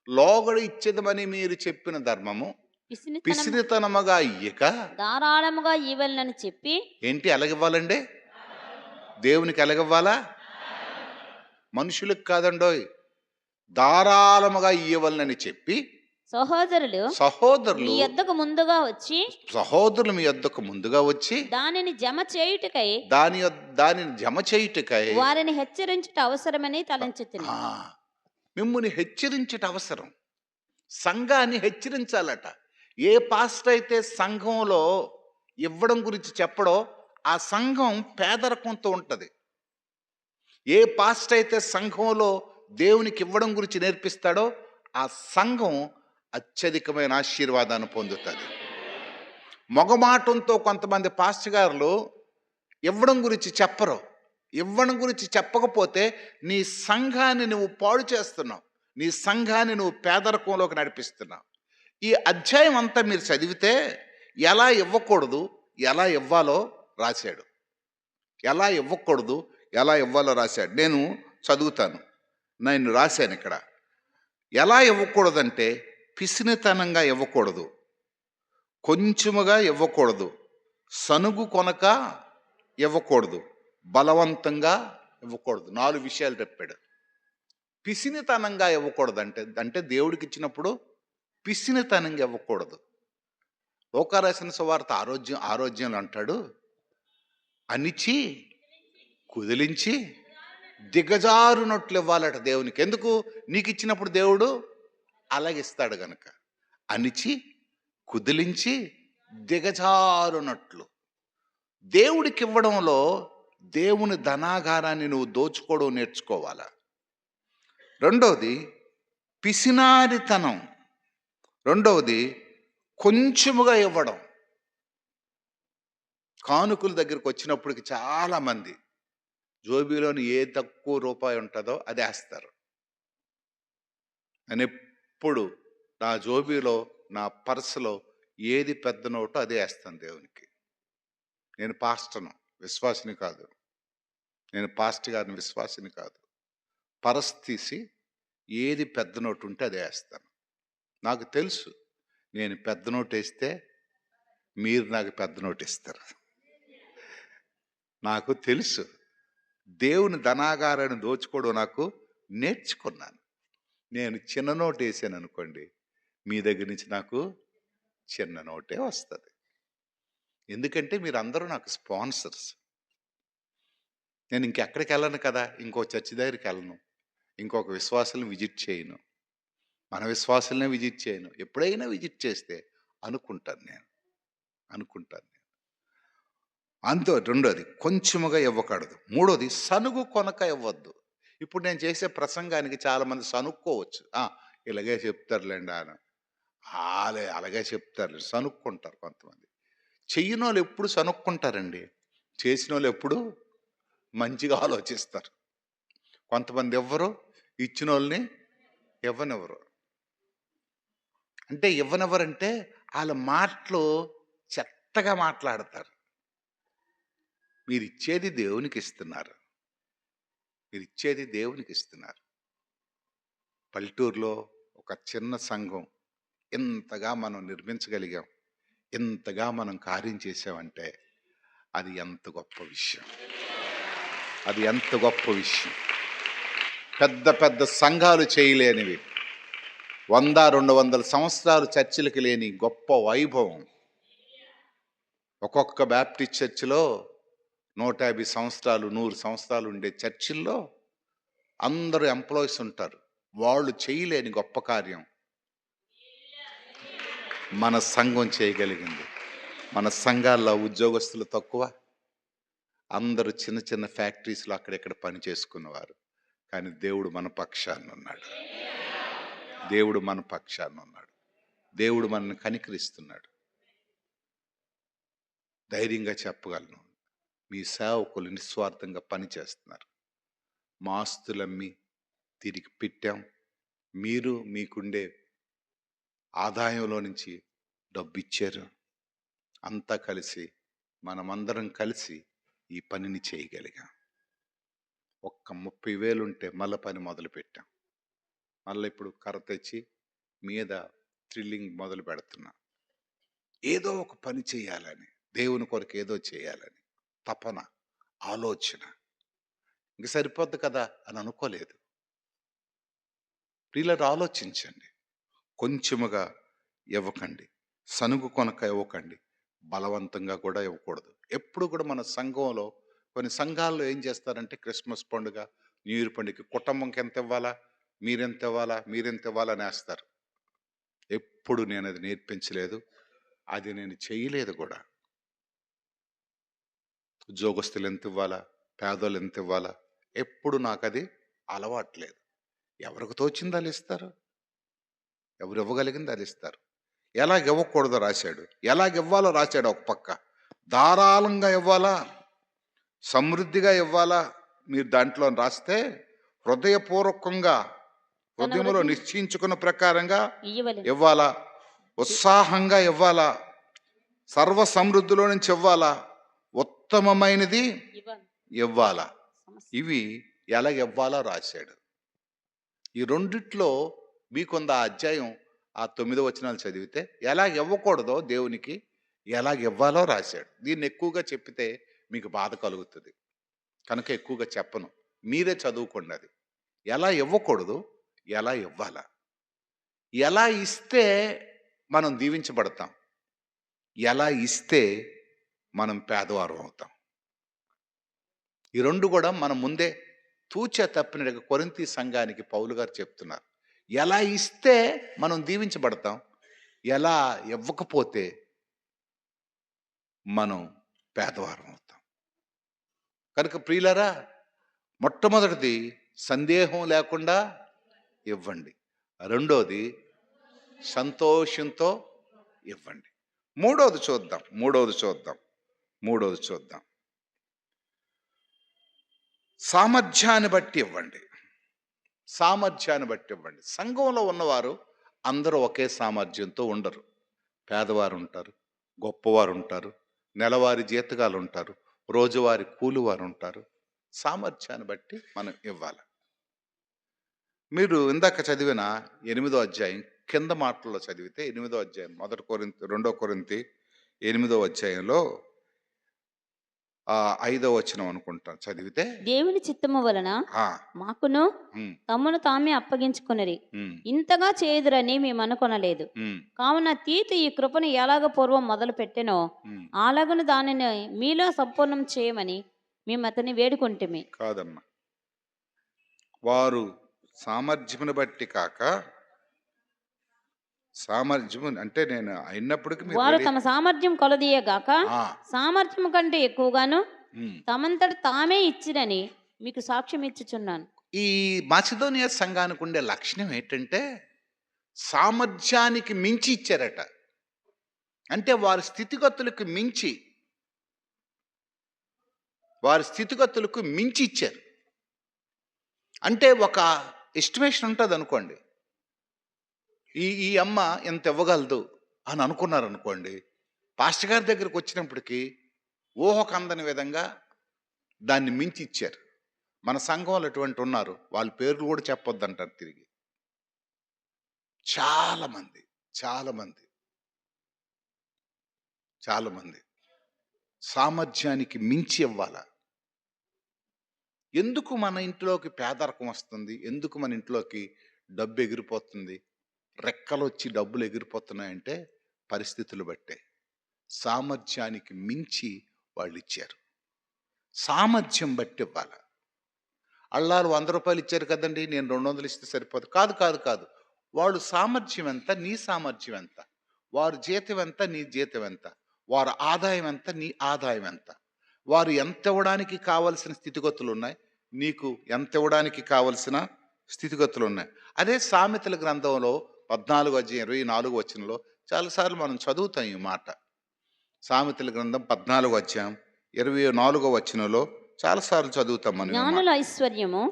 S2: లోగడ ఇచ్చేదమని మీరు చెప్పిన ధర్మము పిసినితనముగా ఇయ్యక
S3: ధారాళముగా ఇవ్వాలని చెప్పి.
S2: ఏంటి ఎలాగివ్వాలండి? దేవునికి ఎలాగివ్వాలా? మనుషులకు కాదండోయ్, ధారాళముగా ఇవ్వాలని చెప్పి
S3: సహోదరులు మీ
S2: సహోదరులు
S3: యొద్దకు ముందుగా వచ్చి
S2: సహోదరులు మీ యొద్దకు ముందుగా వచ్చి
S3: దానిని జమ చేయుటకై
S2: దానిని జమ చేయుటకై
S3: వారిని హెచ్చరించుట అవసరమని తలంచుతుంది.
S2: ఆ, మిమ్ముని హెచ్చరించట అవసరం. సంఘాన్ని హెచ్చరించాలట. ఏ పాస్టర్ అయితే సంఘంలో ఇవ్వడం గురించి చెప్పడో ఆ సంఘం పేదరికంతో ఉంటుంది. ఏ పాస్టర్ అయితే సంఘంలో దేవునికి ఇవ్వడం గురించి నేర్పిస్తాడో ఆ సంఘం అత్యధికమైన ఆశీర్వాదాన్ని పొందుతుంది. మొగమాటంతో కొంతమంది పాస్టర్ గారులు ఇవ్వడం గురించి చెప్పరు. ఇవ్వడం గురించి చెప్పకపోతే నీ సంఘాన్ని నువ్వు పాడు చేస్తున్నావు. నీ సంఘాన్ని నువ్వు పేదరికంలోకి నడిపిస్తున్నావు. ఈ అధ్యాయం అంతా మీరు చదివితే ఎలా ఇవ్వకూడదు, ఎలా ఇవ్వాలో రాశాడు. ఎలా ఇవ్వకూడదు, ఎలా ఇవ్వాలో రాశాడు. నేను చదువుతాను. నేను రాశాను ఇక్కడ. ఎలా ఇవ్వకూడదంటే పిసినితనంగా ఇవ్వకూడదు, కొంచెముగా ఇవ్వకూడదు, సనుగు కొనక ఇవ్వకూడదు, బలవంతంగా ఇవ్వకూడదు. 4 విషయాలు చెప్పాడు. పిసినితనంగా ఇవ్వకూడదు అంటే దేవుడికి ఇచ్చినప్పుడు పిసినితనంగా ఇవ్వకూడదు. లోకారాసిన సువార్త ఆరోగ్యంలో అంటాడు, అనిచి కుదిలించి దిగజారునట్లు ఇవ్వాలట దేవునికి. ఎందుకు? నీకు ఇచ్చినప్పుడు దేవుడు అలాగిస్తాడు గనక. అనిచి కుదిలించి దిగజారునట్లు. దేవుడికి ఇవ్వడంలో దేవుని ధనాగారాన్ని నువ్వు దోచుకోవడం నేర్చుకోవాలా. రెండవది పిసినారితనం. రెండవది కొంచెముగా ఇవ్వడం. కానుకల దగ్గరికి వచ్చినప్పటికి చాలామంది జోబీలోని ఏ తక్కువ రూపాయి ఉంటుందో అది వేస్తారు. నేను ఎప్పుడు నా జోబీలో, నా పర్సులో ఏది పెద్ద నోటో అదే వేస్తాను దేవునికి. నేను పాస్టర్ను, విశ్వాసిని కాదు. నేను పాస్టర్ గారిని, విశ్వాసిని కాదు. పర్స్ తీసి ఏది పెద్ద నోటు ఉంటే అదే వేస్తాను. నాకు తెలుసు, నేను పెద్ద నోటు వేస్తే మీరు నాకు పెద్ద నోటు ఇస్తారు. నాకు తెలుసు. దేవుని ధనాగారాన్ని దోచుకోవడం నాకు నేర్చుకున్నాను. నేను చిన్న నోటు వేసాను అనుకోండి, మీ దగ్గర నుంచి నాకు చిన్న నోటే వస్తుంది. ఎందుకంటే మీరు అందరూ నాకు స్పాన్సర్స్. నేను ఇంకెక్కడికి వెళ్ళను కదా, ఇంకో చర్చి దగ్గరికి వెళ్ళను, ఇంకొక విశ్వాసాలను విజిట్ చేయను, మన విశ్వాసాలనే విజిట్ చేయను. ఎప్పుడైనా విజిట్ చేస్తే అనుకుంటాను నేను. అంతో రెండోది కొంచెముగా ఇవ్వకూడదు. మూడోది సనుగు కొనక ఇవ్వద్దు. ఇప్పుడు నేను చేసే ప్రసంగానికి చాలామంది సనుక్కోవచ్చు. ఇలాగే చెప్తారులేండి ఆయన, అలాగే చెప్తారు, సనుక్కుంటారు కొంతమంది. చెయ్యని వాళ్ళు ఎప్పుడు సనుక్కుంటారండి, చేసిన వాళ్ళు ఎప్పుడు మంచిగా ఆలోచిస్తారు. కొంతమంది ఎవ్వరు ఇచ్చిన వాళ్ళని ఇవ్వనివ్వరు. అంటే ఇవ్వనివ్వరంటే వాళ్ళ మాటలు చెత్తగా మాట్లాడతారు. మీరు ఇచ్చేది దేవునికి ఇస్తున్నారు. పల్లెటూరులో ఒక చిన్న సంఘం ఇంతగా మనం నిర్మించగలిగాం, ఇంతగా మనం కార్యం చేసామంటే అది ఎంత గొప్ప విషయం. పెద్ద పెద్ద సంఘాలు చేయలేనివి, 100-200 సంవత్సరాలు చర్చిలకి లేని గొప్ప వైభవం. ఒక్కొక్క బ్యాప్టిస్ట్ చర్చిలో 150 సంవత్సరాలు 100 సంవత్సరాలు ఉండే చర్చిల్లో అందరూ ఎంప్లాయీస్ ఉంటారు. వాళ్ళు చేయలేని గొప్ప కార్యం మన సంఘం చేయగలిగింది. మన సంఘాల్లో ఉద్యోగస్తులు తక్కువ, అందరూ చిన్న చిన్న ఫ్యాక్టరీస్లో అక్కడెక్కడ పని చేసుకున్నవారు. కానీ దేవుడు మన పక్షాన ఉన్నాడు. దేవుడు మనల్ని కనికరిస్తున్నాడు. ధైర్యంగా చెప్పగలను, మీ సేవకులు నిస్వార్థంగా పనిచేస్తున్నారు. మా ఆస్తులమ్మి తిరిగి పెట్టాం, మీరు మీకుండే ఆదాయంలో నుంచి డబ్బు ఇచ్చారు. అంతా కలిసి మనమందరం కలిసి ఈ పనిని చేయగలిగాం. ఒక్క 30,000 ఉంటే మళ్ళీ పని మొదలు పెట్టాం. మళ్ళీ ఇప్పుడు కర్ర తెచ్చి మీద థ్రిల్లింగ్ మొదలు పెడుతున్నా. ఏదో ఒక పని చేయాలని, దేవుని కొరకు ఏదో చేయాలని తపన, ఆలోచన. ఇంక సరిపోద్ది కదా అని అనుకోలేదు. ప్రియులారా, ఆలోచించండి. కొంచెముగా ఇవ్వకండి, సనుగు కొనక ఇవ్వకండి, బలవంతంగా కూడా ఇవ్వకూడదు. ఎప్పుడు కూడా మన సంఘంలో కొన్ని సంఘాల్లో ఏం చేస్తారంటే క్రిస్మస్ పండుగ, న్యూ ఇయర్ పండుగకి కుటుంబంకి ఎంత ఇవ్వాలా, మీరెంత ఇవ్వాలా, మీరెంత ఇవ్వాలా అని వేస్తారు. ఎప్పుడు నేను అది నేర్పించలేదు, అది నేను చేయలేదు కూడా. ఉద్యోగస్తులు ఎంత ఇవ్వాలా, పేదోళ్ళు ఎంత ఇవ్వాలా, ఎప్పుడు నాకు అది అలవాట్లేదు. ఎవరికి తోచింది వాళ్ళు ఇస్తారు, ఎవరు ఇవ్వగలిగింది అది ఇస్తారు. ఎలాగ ఇవ్వకూడదో రాశాడు, ఎలాగ ఇవ్వాలో రాశాడు. ఒక పక్క ధారాళంగా ఇవ్వాలా, సమృద్ధిగా ఇవ్వాలా. మీరు దాంట్లో రాస్తే హృదయపూర్వకంగా హృదయంలో నిశ్చయించుకున్న ప్రకారంగా
S3: ఇయ్యవలెను.
S2: ఇవ్వాలా, ఉత్సాహంగా ఇవ్వాలా, సర్వ సమృద్ధిలో నుంచి ఇవ్వాలా, ఉత్తమమైనది
S3: ఇవ్వను.
S2: ఇవ్వాలా.
S3: సమస్య.
S2: ఇవి ఎలా ఇవ్వాలో రాశాడు. ఈ రెండిట్లో మీకొంద ఆ అధ్యాయం ఆ 9 వచనాలు చదివితే ఎలాగ ఇవ్వకూడదో దేవునికి, ఎలాగ ఇవ్వాలో రాశాడు. దీన్ని ఎక్కువగా చెప్పితే మీకు బాధ కలుగుతుంది కనుక ఎక్కువగా చెప్పను, మీరే చదువుకోండి. అది ఎలా ఇవ్వకూడదు, ఎలా ఇవ్వాలా, ఎలా ఇస్తే మనం దీవించబడతాం, ఎలా ఇస్తే మనం పేదవారం అవుతాం. ఈ రెండు కూడా మనం ముందే తూచా తప్పినట్టుగా కొరింథీ సంఘానికి పౌలు గారు చెప్తున్నారు. ఎలా ఇస్తే మనం దీవించబడతాం, ఎలా ఇవ్వకపోతే మనం పేదవారం అవుతాం. కనుక ప్రియులారా, మొట్టమొదటిది సందేహం లేకుండా ఇవ్వండి, రెండోది సంతోషంతో ఇవ్వండి, మూడోది చూద్దాం. సామర్థ్యాన్ని బట్టి ఇవ్వండి. సంఘంలో ఉన్నవారు అందరూ ఒకే సామర్థ్యంతో ఉండరు. పేదవారు ఉంటారు, గొప్పవారు ఉంటారు, నెలవారీ జీతగాలు ఉంటారు, రోజువారీ కూలివారు ఉంటారు. సామర్థ్యాన్ని బట్టి మనం ఇవ్వాలి. మీరు ఇందాక చదివిన 8వ అధ్యాయం కింద మాటల్లో చదివితే 8వ అధ్యాయం 2 కొరింథీ 8వ అధ్యాయంలో 5వ వచనం అనుకుంటాను చదివితే,
S3: దేవుని చిత్తము వలన
S2: ఆ,
S3: మాకును
S2: ఉమ్,
S3: తమ్మును తామే అప్పగించుకొనిరి,
S2: ఉమ్,
S3: ఇంతగా చేయుదురని మేము అనుకొనలేదు.
S2: ఉమ్,
S3: కావున తీతు ఈ కృపను ఎలాగ పూర్వం మొదలు పెట్టెనో
S2: ఉమ్.
S3: అలాగను దానిని మీలో సంపూర్ణం చేయమని మేము అతన్ని వేడుకుంటుమి.
S2: కాదమ్మా, వారు సామర్థ్యమును బట్టి కాక, సామర్థ్యము అంటే నేను అయినప్పటికీ మీరు
S3: వారు
S2: రెడీ-
S3: తమ సామర్థ్యం కొలదీయగాక
S2: ఆ,
S3: సామర్థ్యం కంటే ఎక్కువగాను
S2: ఉమ్.
S3: తమంతట తామే ఇచ్చిరని మీకు సాక్ష్యం ఇచ్చుచున్నాను.
S2: ఈ మాసిదోనియా సంఘానికి ఉండే లక్షణం ఏంటంటే సామర్థ్యానికి మించి ఇచ్చారట. అంటే వారి స్థితిగతులకు మించి ఇచ్చారు. అంటే ఒక ఎస్టిమేషన్ ఉంటుంది అనుకోండి, ఈ అమ్మ ఎంత ఇవ్వగలదు అని అనుకున్నారనుకోండి, పాస్టర్ గారి దగ్గరకు వచ్చినప్పటికీ ఊహకు అందని విధంగా దాన్ని మించి ఇచ్చారు. మన సంఘంలో అటువంటి ఉన్నారు, వాళ్ళ పేర్లు కూడా చెప్పొద్దు అంటారు తిరిగి. చాలా మంది సామర్థ్యానికి మించి ఇవ్వాల. ఎందుకు మన ఇంట్లోకి పేదరికం వస్తుంది, ఎందుకు మన ఇంట్లోకి డబ్బు ఎగిరిపోతుంది, రెక్కలు వచ్చి డబ్బులు ఎగిరిపోతున్నాయంటే పరిస్థితులు బట్టే. సామర్థ్యానికి మించి వాళ్ళు ఇచ్చారు. సామర్థ్యం బట్టి ఇవ్వాల. అల్లారు 100 రూపాయలు ఇచ్చారు కదండి, నేను 200 ఇస్తే సరిపోదు. కాదు. వాళ్ళు సామర్థ్యం ఎంత, నీ సామర్థ్యం ఎంత, వారి జీతం ఎంత, నీ జీతం ఎంత, వారి ఆదాయం ఎంత, నీ ఆదాయం ఎంత, వారు ఎంత ఇవ్వడానికి కావలసిన స్థితిగతులు ఉన్నాయి, నీకు ఎంత ఇవ్వడానికి కావలసిన స్థితిగతులు ఉన్నాయి. అదే సామెతల గ్రంథంలో 14వ అధ్యాయం 24వ వచనంలో చాలాసార్లు మనం చదువుతాం ఈ మాట. సామెతల గ్రంథం 14వ అధ్యాయం 24వ వచనంలో చాలాసార్లు చదువుతాం మనం.
S3: జ్ఞానుల ఐశ్వర్యము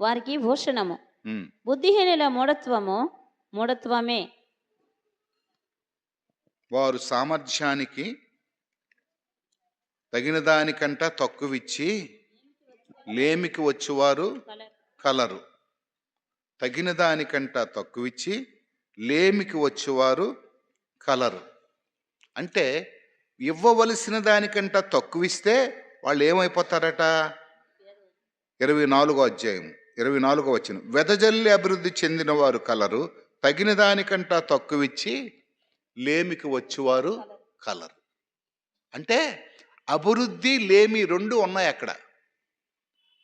S3: వారికి భూషణము, బుద్ధిహీనుల మూఢత్వమే.
S2: వారు సామర్థ్యానికి తగిన దానికంట తక్కువిచ్చి లేమికి వచ్చేవారు కలరు. తగిన దానికంట తక్కువిచ్చి లేమికి వచ్చేవారు కలరు. అంటే ఇవ్వవలసిన దానికంట తక్కువిస్తే వాళ్ళు ఏమైపోతారట? 24వ అధ్యాయం 24వ వచనం, వెదజల్లి అభివృద్ధి చెందిన వారు కలరు, తగిన దానికంటా తక్కువిచ్చి లేమికి వచ్చేవారు కలరు. అంటే అభివృద్ధి లేమి రెండు ఉన్నాయి అక్కడ.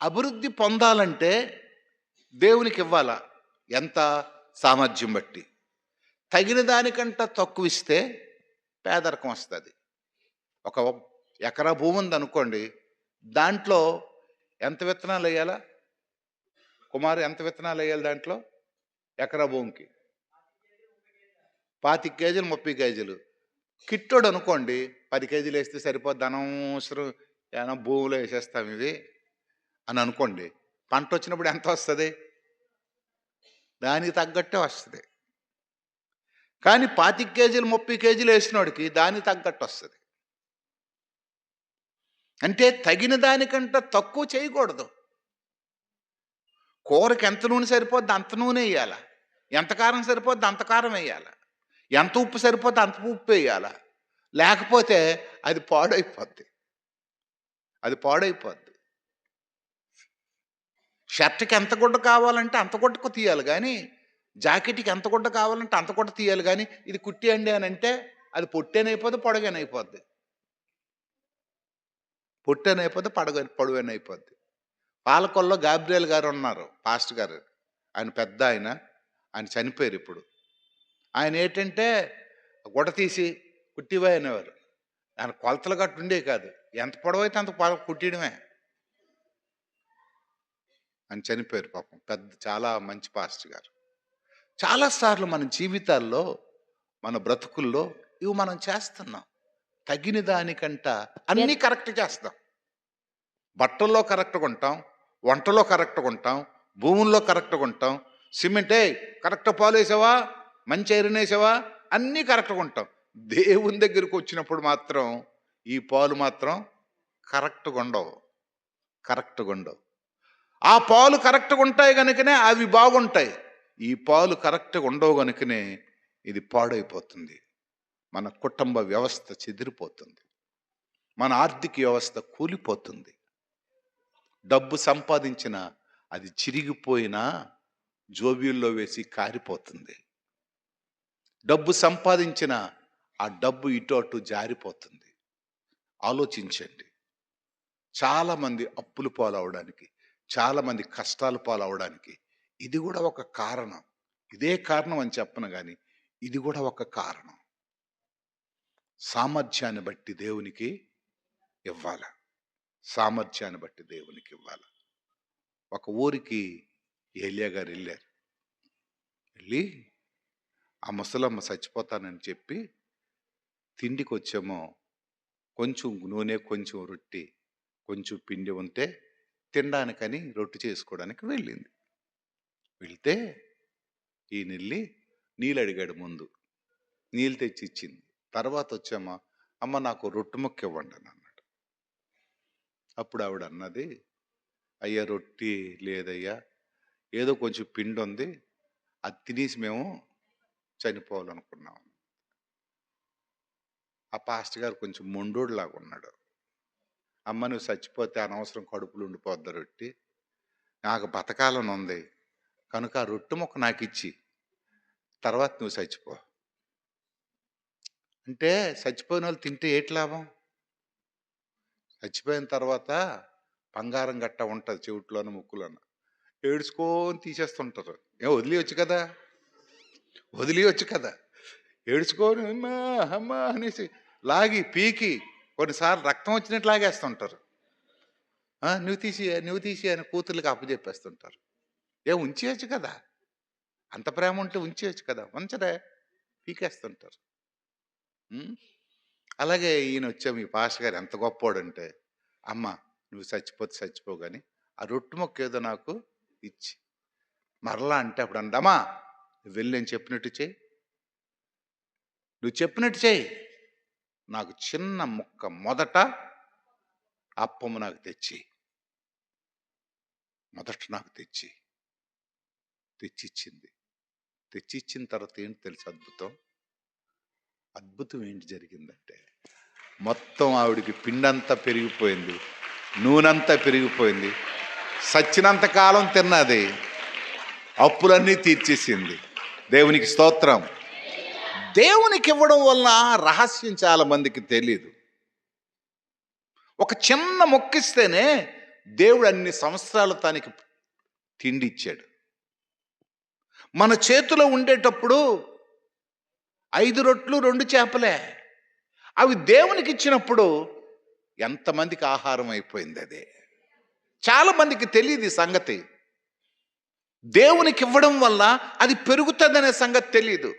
S2: అభివృద్ధి పొందాలంటే దేవునికి ఇవ్వాలా, ఎంత సామర్థ్యం బట్టి. తగిన దానికంటా తక్కువ ఇస్తే పేదరికం వస్తుంది. ఒక ఎకరా భూమి ఉంది అనుకోండి, దాంట్లో ఎంత విత్తనాలు వేయాలా కుమారు? ఎంత విత్తనాలు వేయాలి దాంట్లో? ఎకరా భూమికి 25 కేజీలు 30 కేజీలు. కిట్టోడు అనుకోండి 10 కేజీలు వేస్తే సరిపోద్ది, అనవసరం ఏమైనా భూమిలో వేసేస్తాం ఇవి అని అనుకోండి. పంట వచ్చినప్పుడు ఎంత వస్తుంది? దానికి తగ్గట్టే వస్తుంది. కానీ 25 కేజీలు 30 కేజీలు వేసినోడికి దానికి తగ్గట్టు వస్తుంది. అంటే తగిన దానికంటే తక్కువ చేయకూడదు. కూరకి ఎంత నూనె సరిపోద్ది అంత నూనె వేయాల, ఎంత కారం సరిపోద్ది అంత కారం వేయాల, ఎంత ఉప్పు సరిపోద్ది అంత ఉప్పు వేయాల. లేకపోతే అది పాడైపోద్ది. షర్ట్కి ఎంత గుడ్డ కావాలంటే అంత గుడ్డకు తీయాలి, కానీ జాకెట్కి ఎంత గుడ్డ కావాలంటే అంత గుడ్డ తీయాలి. కానీ ఇది కుట్టియండి అని అంటే అది పొట్టేనైపోద్ది, పొడగనైపోద్ది. పొడుగనైపోద్ది. పాలకొల్లో గాబ్రియల్ గారు ఉన్నారు, పాస్టర్ గారు. ఆయన పెద్ద ఆయన చనిపోయారు ఇప్పుడు. ఆయన ఏంటంటే గుడ్డ తీసి కుట్టివా అనేవారు. ఆయన కొలతలు గట్టు ఉండే కాదు, ఎంత పొడవైతే అంత కుట్టియడమే. ఆయన చనిపోయారు పాపం. చాలా మంచి పాస్టర్ గారు. చాలాసార్లు మన జీవితాల్లో, మన బ్రతుకుల్లో ఇవి మనం చేస్తున్నాం. తగిన దానికంట అన్నీ కరెక్ట్ చేస్తాం. బట్టల్లో కరెక్ట్గా ఉంటాం, వంటలో కరెక్ట్గా ఉంటాం, భూముల్లో కరెక్ట్గా ఉంటాం. సిమెంట్ కరెక్ట్ పాలు వేసావా, మంచి ఐరన్ వేసావా, అన్నీ కరెక్ట్గా ఉంటాం. దేవుని దగ్గరికి వచ్చినప్పుడు మాత్రం ఈ పాలు మాత్రం కరెక్ట్గా ఉండవు. ఆ పాలు కరెక్ట్గా ఉంటాయి కనుకనే అవి బాగుంటాయి. ఈ పాలు కరెక్ట్గా ఉండవు కనుకనే ఇది పాడైపోతుంది. మన కుటుంబ వ్యవస్థ చెదిరిపోతుంది, మన ఆర్థిక వ్యవస్థ కూలిపోతుంది. డబ్బు సంపాదించిన అది చిరిగిపోయినా జోబీల్లో వేసి కారిపోతుంది. డబ్బు సంపాదించిన ఆ డబ్బు ఇటు అటు జారిపోతుంది. ఆలోచించండి. చాలామంది అప్పులు పాలవడానికి, చాలామంది కష్టాలు పాలవడానికి ఇది కూడా ఒక కారణం. ఇదే కారణం అని చెప్పను కానీ ఇది కూడా ఒక కారణం. సామర్థ్యాన్ని బట్టి దేవునికి ఇవ్వాలి. ఒక ఊరికి ఏలియా గారు వెళ్ళారు. వెళ్ళి ఆ ముసలమ్మ చచ్చిపోతానని చెప్పి తిండికి వచ్చేమో కొంచెం నూనె, కొంచెం రొట్టి, కొంచెం పిండి ఉంటే తినడానికని రొట్టె చేసుకోవడానికి వెళ్ళింది. వెళ్తే ఈయన వెళ్ళి నీళ్ళు అడిగాడు. ముందు నీళ్ళు తెచ్చి ఇచ్చింది. తర్వాత వచ్చామా, అమ్మ నాకు రొట్టె ముక్క ఇవ్వండి అని అన్నాడు. అప్పుడు ఆవిడ అన్నది, అయ్యా రొట్టి లేదయ్యా, ఏదో కొంచెం పిండి ఉంది, అది తినేసి మేము చనిపోవాలనుకున్నాం. ఆ పాస్టర్ గారు కొంచెం మొండోడులాగా ఉన్నాడు. అమ్మ నువ్వు చచ్చిపోతే అనవసరం కడుపులు ఉండిపోద్ది రొట్టి, నాకు బతకాలని ఉంది కనుక ఆ రొట్టె ముక్క నాకు ఇచ్చి తర్వాత నువ్వు చచ్చిపో అంటే, చచ్చిపోయిన వాళ్ళు తింటే ఏటి లాభం? చచ్చిపోయిన తర్వాత బంగారం గట్ట ఉంటుంది చెవిట్లోనూ ముక్కులోనూ, ఏడ్చుకొని తీసేస్తుంటారు. వదిలియొచ్చు కదా. ఏడ్చుకొని అమ్మా అమ్మా అనేసి లాగి పీకి కొన్నిసార్లు రక్తం వచ్చినట్టు లాగేస్తుంటారు. నువ్వు తీసి అని కూతుర్లకి అప్పచెప్పేస్తుంటారు. ఉంచేయచ్చు కదా, అంత ప్రేమ ఉంటే ఉంచేయచ్చు కదా, ఉంచడే పీకేస్తుంటారు. అలాగే ఈయన వచ్చాము, ఈ పాస్టర్ గారు ఎంత గొప్పోడంటే, అమ్మ నువ్వు చచ్చిపోతే చచ్చిపో కానీ ఆ రొట్టె మొక్క ఏదో నాకు ఇచ్చి మరలా అంటే అప్పుడు అందమ్మా నువ్వు వెళ్ళి నేను చెప్పినట్టు చేయి, నాకు చిన్న ముక్క మొదట అప్పము నాకు తెచ్చిచ్చిన తర్వాత ఏంటి తెలుసు అద్భుతం ఏంటి జరిగిందంటే, మొత్తం ఆవిడికి పిండంతా పెరిగిపోయింది, నూనెంతా పెరిగిపోయింది, సచ్చినంత కాలం తిన్నది, అప్పులన్నీ తీర్చేసింది. దేవునికి స్తోత్రం. దేవునికి ఇవ్వడం వల్ల రహస్యం చాలా మందికి తెలియదు. ఒక చిన్న మొక్కిస్తేనే దేవుడు అన్ని సంవత్సరాలు తనకి తిండి ఇచ్చాడు. మన చేతిలో ఉండేటప్పుడు 5 రొట్లు 2 చేపలే. అవి దేవునికి ఇచ్చినప్పుడు ఎంతమందికి ఆహారం అయిపోయింది. అదే చాలా మందికి తెలియదు ఈ సంగతి. దేవునికి ఇవ్వడం వల్ల అది పెరుగుతుందనే సంగతి తెలియదు.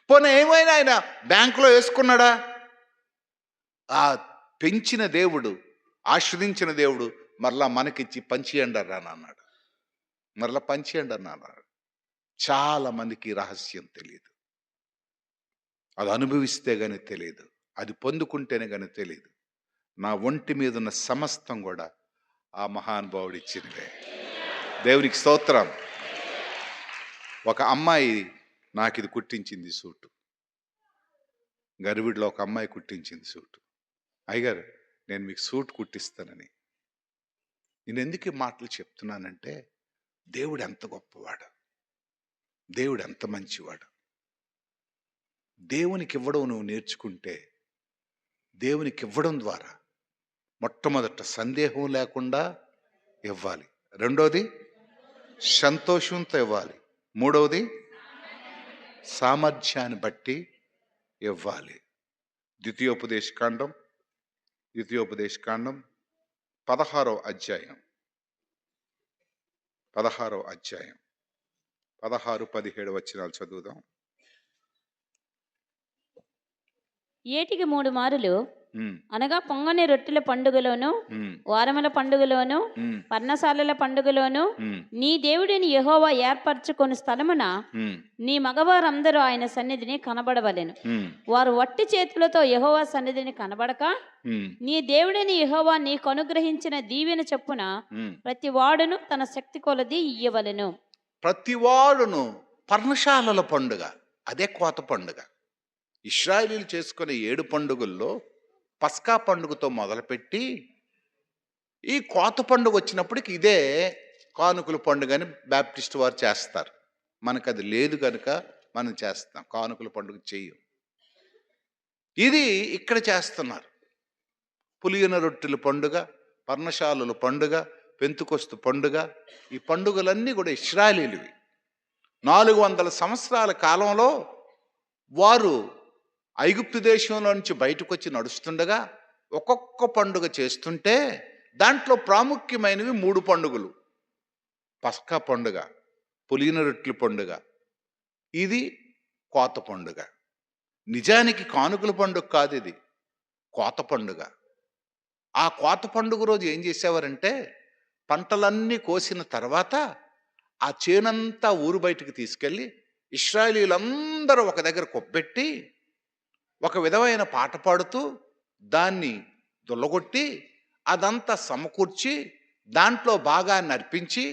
S2: పోనీ ఏమైనా ఆయన బ్యాంకులో వేసుకున్నాడా? ఆ పెంచిన దేవుడు, ఆశ్రదించిన దేవుడు మరలా మనకిచ్చి పంచియండి అన్నాడు. మరలా పంచియండి అన్నాడు. చాలా మందికి ఈ రహస్యం తెలియదు. అది అనుభవిస్తే గానీ తెలియదు, అది పొందుకుంటేనే కానీ తెలియదు. నా ఒంటి మీద ఉన్న సమస్తం కూడా ఆ మహానుభావుడు ఇచ్చినవే. దేవునికి స్తోత్రం. ఒక అమ్మాయి నాకు ఇది కుట్టించింది సూటు. గర్విడిలో ఒక అమ్మాయి కుట్టించింది సూటు. అయ్యగారు, నేను మీకు సూట్ కుట్టిస్తానని. నేను ఎందుకు ఈ మాటలు చెప్తున్నానంటే, దేవుడు ఎంత గొప్పవాడు, దేవుడు ఎంత మంచివాడు. దేవునికి ఇవ్వడం నువ్వు నేర్చుకుంటే, దేవునికి ఇవ్వడం ద్వారా మొట్టమొదట సందేహం లేకుండా ఇవ్వాలి. రెండోది సంతోషంతో ఇవ్వాలి. మూడవది సామర్థ్యాన్ని బట్టి ఇవ్వాలి. ద్వితీయోపదేశకాండం 16వ అధ్యాయం 16-17 వచనాలు చదువుదాం.
S3: ఏటికి 3 మారులు
S2: ఉమ్,
S3: అనగా పొంగని రొట్టెల పండుగలోను,
S2: ఉమ్,
S3: వారముల పండుగలోను,
S2: ఉమ్,
S3: పర్ణశాలల పండుగలోను,
S2: ఉమ్,
S3: నీ దేవుడిని యెహోవా ఏర్పరచుకొని స్థలమున
S2: ఉమ్,
S3: నీ మగవారందరూ ఆయన సన్నిధిని కనబడవలెను.
S2: ఉమ్,
S3: వారు వట్టి చేతులతో యెహోవా సన్నిధిని కనబడక,
S2: ఉమ్,
S3: నీ దేవుడిని యెహోవా నీకు అనుగ్రహించిన దీవెన చొప్పున
S2: ఉమ్.
S3: ప్రతి వాడును తన శక్తి కొలది ఇయ్యవలెను.
S2: ప్రతివాడును పర్ణశాలల పండుగ, అదే కోత పండుగ. ఇశ్రాయేలీలు చేసుకునే 7 పండుగల్లో పస్కా పండుగతో మొదలుపెట్టి ఈ కోత పండుగ వచ్చినప్పటికి ఇదే కానుకల పండుగ అని బ్యాప్టిస్ట్ వారు చేస్తారు. మనకు అది లేదు కనుక మనం చేస్తాం, కానుకల పండుగ చెయ్యం. ఇది ఇక్కడ చేస్తున్నారు. పులియన రొట్టెల పండుగ, పర్ణశాలల పండుగ, పెంతుకొస్తు పండుగ, ఈ పండుగలన్నీ కూడా ఇశ్రాయేలీయులవి. 400 సంవత్సరాల కాలంలో వారు ఐగుప్తు దేశంలో నుంచి బయటకు వచ్చి నడుస్తుండగా ఒక్కొక్క పండుగ చేస్తుంటే దాంట్లో ప్రాముఖ్యమైనవి 3 పండుగలు. పస్కా పండుగ, పులియన రొట్టెల పండుగ, ఇది కోత పండుగ. నిజానికి కానుకల పండుగ కాదు, ఇది కోత పండుగ. ఆ కోత పండుగ రోజు ఏం చేసేవారంటే, పంటలన్నీ కోసిన తర్వాత ఆ చేనంతా ఊరు బయటికి తీసుకెళ్ళి ఇశ్రాయేలీయులందరూ ఒక దగ్గర కొబ్బెట్టి ఒక విధమైన పాట పాడుతూ దాన్ని దుల్లగొట్టి అదంతా సమకూర్చి దాంట్లో భాగాన్ని అర్పించి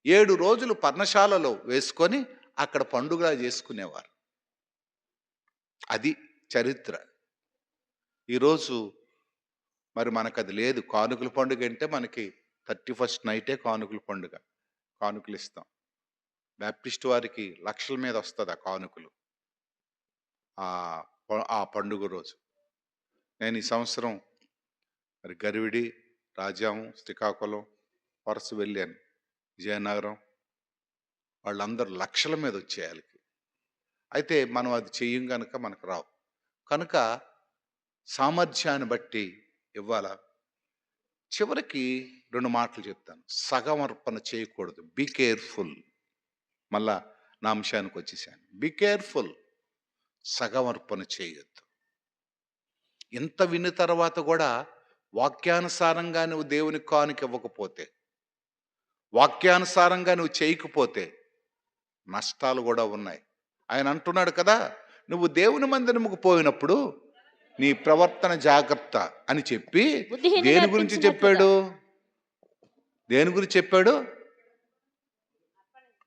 S2: 7 రోజులు పర్ణశాలలో వేసుకొని అక్కడ పండుగ చేసుకునేవారు. అది చరిత్ర. ఈరోజు మరి మనకు అది లేదు. కానుకల పండుగ అంటే మనకి 31st నైటే కానుకల పండుగ, కానుకలు ఇస్తాం. బ్యాప్టిస్ట్ వారికి లక్షల మీద వస్తుంది ఆ కానుకలు ఆ పండుగ రోజు. నేను ఈ సంవత్సరం మరి గరివిడి, రాజాము, శ్రీకాకుళం, వరుస వెళ్ళాను, విజయనగరం. వాళ్ళందరూ లక్షల మీద వచ్చేయాలి. అయితే మనం అది చెయ్యం కనుక మనకు రావు. కనుక సామర్థ్యాన్ని బట్టి ఇవ్వాలా. చివరికి 2 మాటలు చెప్తాను. సగమర్పణ చేయకూడదు. Be careful. మళ్ళా నా అంశానికి వచ్చేసాను. Be careful. సగమర్పణ చేయొద్దు. ఇంత విన్న తర్వాత కూడా వాక్యానుసారంగా నువ్వు దేవునికి కానుక ఇవ్వకపోతే, వాక్యానుసారంగా నువ్వు చేయకపోతే నష్టాలు కూడా ఉన్నాయి. ఆయన అంటున్నాడు కదా, నువ్వు దేవుని మందిరముకు పోయినప్పుడు నీ ప్రవర్తన జాగ్రత్త అని చెప్పి
S3: బుద్ధిహీనులు
S2: దేని గురించి చెప్పాడు? దేని గురించి చెప్పాడు?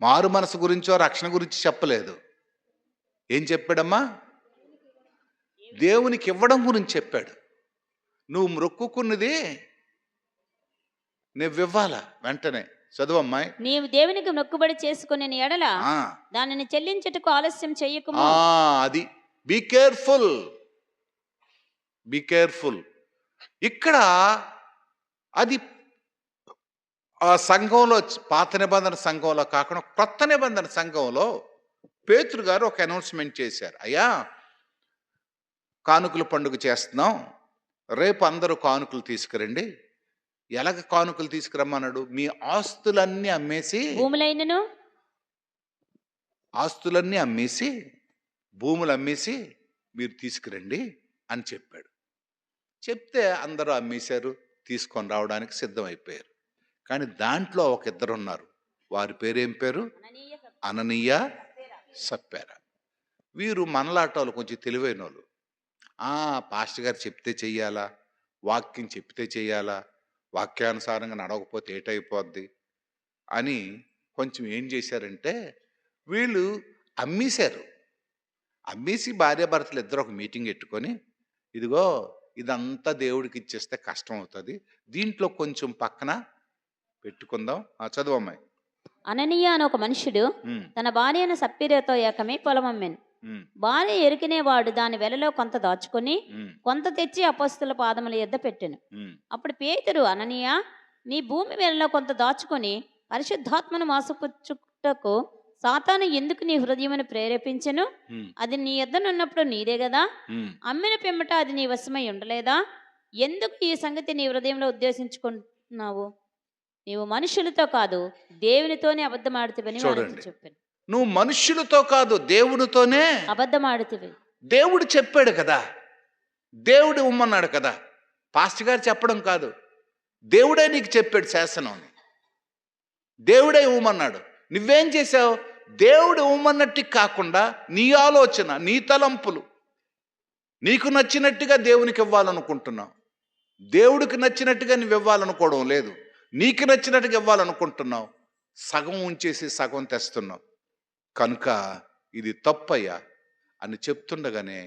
S2: మారు మనసు గురించో రక్షణ గురించి చెప్పలేదు. ఏం చెప్పాడమ్మా? దేవునికి ఇవ్వడం గురించి చెప్పాడు. నువ్వు మొక్కుకున్నది నువ్వు ఇవ్వాలా వెంటనే. చదువమ్మాయి.
S3: నీవు దేవునికి మొక్కుబడి చేసుకునే ఎడల
S2: ఆ,
S3: దానిని చెల్లించుటకు ఆలస్యం చెయ్యకుము.
S2: అది బీ కేర్ఫుల్, బీ కేర్ఫుల్. ఇక్కడ అది ఆ సంఘంలో, పాత నిబంధన సంఘంలో కాకుండా కొత్త నిబంధన సంఘంలో పేతురు గారు ఒక అనౌన్స్మెంట్ చేశారు. అయ్యా, కానుకల పండుగ చేస్తున్నాం, రేపు అందరూ కానుకలు తీసుకురండి. ఎలాగ కానుకలు తీసుకురమ్మన్నాడు? మీ ఆస్తులన్నీ అమ్మేసి,
S3: భూములైనను
S2: ఆస్తులన్నీ అమ్మేసి, భూములు అమ్మేసి మీరు తీసుకురండి అని చెప్పాడు. చెప్తే అందరూ అమ్మేశారు, తీసుకొని రావడానికి సిద్ధమైపోయారు. కానీ దాంట్లో ఒక ఇద్దరు ఉన్నారు. వారి పేరేం పేరు? అననీయ, సప్పారా. వీరు మనలాటోళ్ళు, కొంచెం తెలివైన వాళ్ళు. పాస్టర్ గారు చెప్తే చెయ్యాలా, వాక్యం చెప్తే చెయ్యాలా, వాక్యానుసారంగా నడవకపోతే ఏటైపోద్ది అని కొంచెం ఏం చేశారంటే, వీళ్ళు అమ్మేశారు. అమ్మేసి భార్యాభర్తలు ఇద్దరు ఒక మీటింగ్ పెట్టుకొని, ఇదిగో ఇదంతా దేవుడికి ఇచ్చేస్తే కష్టం అవుతుంది, దీంట్లో కొంచెం పక్కన పెట్టుకుందాం. చదువమ్మాయి.
S3: అననీయ అని ఒక మనుషుడు
S2: ఉమ్,
S3: తన భార్య అయిన సప్పీరతో ఏకమై పొలం అమ్మెను.
S2: ఉమ్,
S3: భార్య ఎరికినేవాడు దాని వెలలో కొంత దాచుకొని
S2: ఉమ్,
S3: కొంత తెచ్చి అపొస్తలుల పాదముల యొద్ద పెట్టెను.
S2: ఉమ్.
S3: అప్పుడు పేతురు, అననీయ, నీ భూమి వెలలో కొంత దాచుకొని పరిశుద్ధాత్మను మోసపుచ్చుటకు సాతాను ఎందుకు నీ హృదయమును ప్రేరేపించెను?
S2: ఉమ్,
S3: అది నీ యొద్దనున్నప్పుడు నీదే కదా.
S2: ఉమ్.
S3: అమ్మిన పిమ్మట అది నీ వశమై ఉండలేదా? ఎందుకు ఈ సంగతి నీ హృదయంలో ఉద్దేశించుకుంటున్నావు? నీవు మనుషులతో కాదు దేవునితోనే అబద్ధమాడుతివని
S2: చూడండి.
S3: వారితో చెప్పాను.
S2: నువ్వు మనుష్యులతో కాదు, దేవునితోనే.
S3: అబద్ధమాడుతివి.
S2: దేవుడు చెప్పాడు కదా, దేవుడు ఇవ్వమన్నాడు కదా, పాస్టర్ గారు చెప్పడం కాదు, దేవుడే నీకు చెప్పాడు శాసనం. దేవుడే ఇవ్వమన్నాడు. నువ్వేం చేసావు? దేవుడు ఇవ్వమన్నట్టు కాకుండా నీ ఆలోచన, నీ తలంపులు, నీకు నచ్చినట్టుగా దేవునికి ఇవ్వాలనుకుంటున్నావు. దేవుడికి నచ్చినట్టుగా నువ్వు ఇవ్వాలనుకోవడం లేదు, నీకు నచ్చినట్టుగా ఇవ్వాలనుకుంటున్నావు. సగం ఉంచేసి సగం తెస్తున్నావు. కనుక ఇది తప్పయ్యా అని చెప్తుండగానే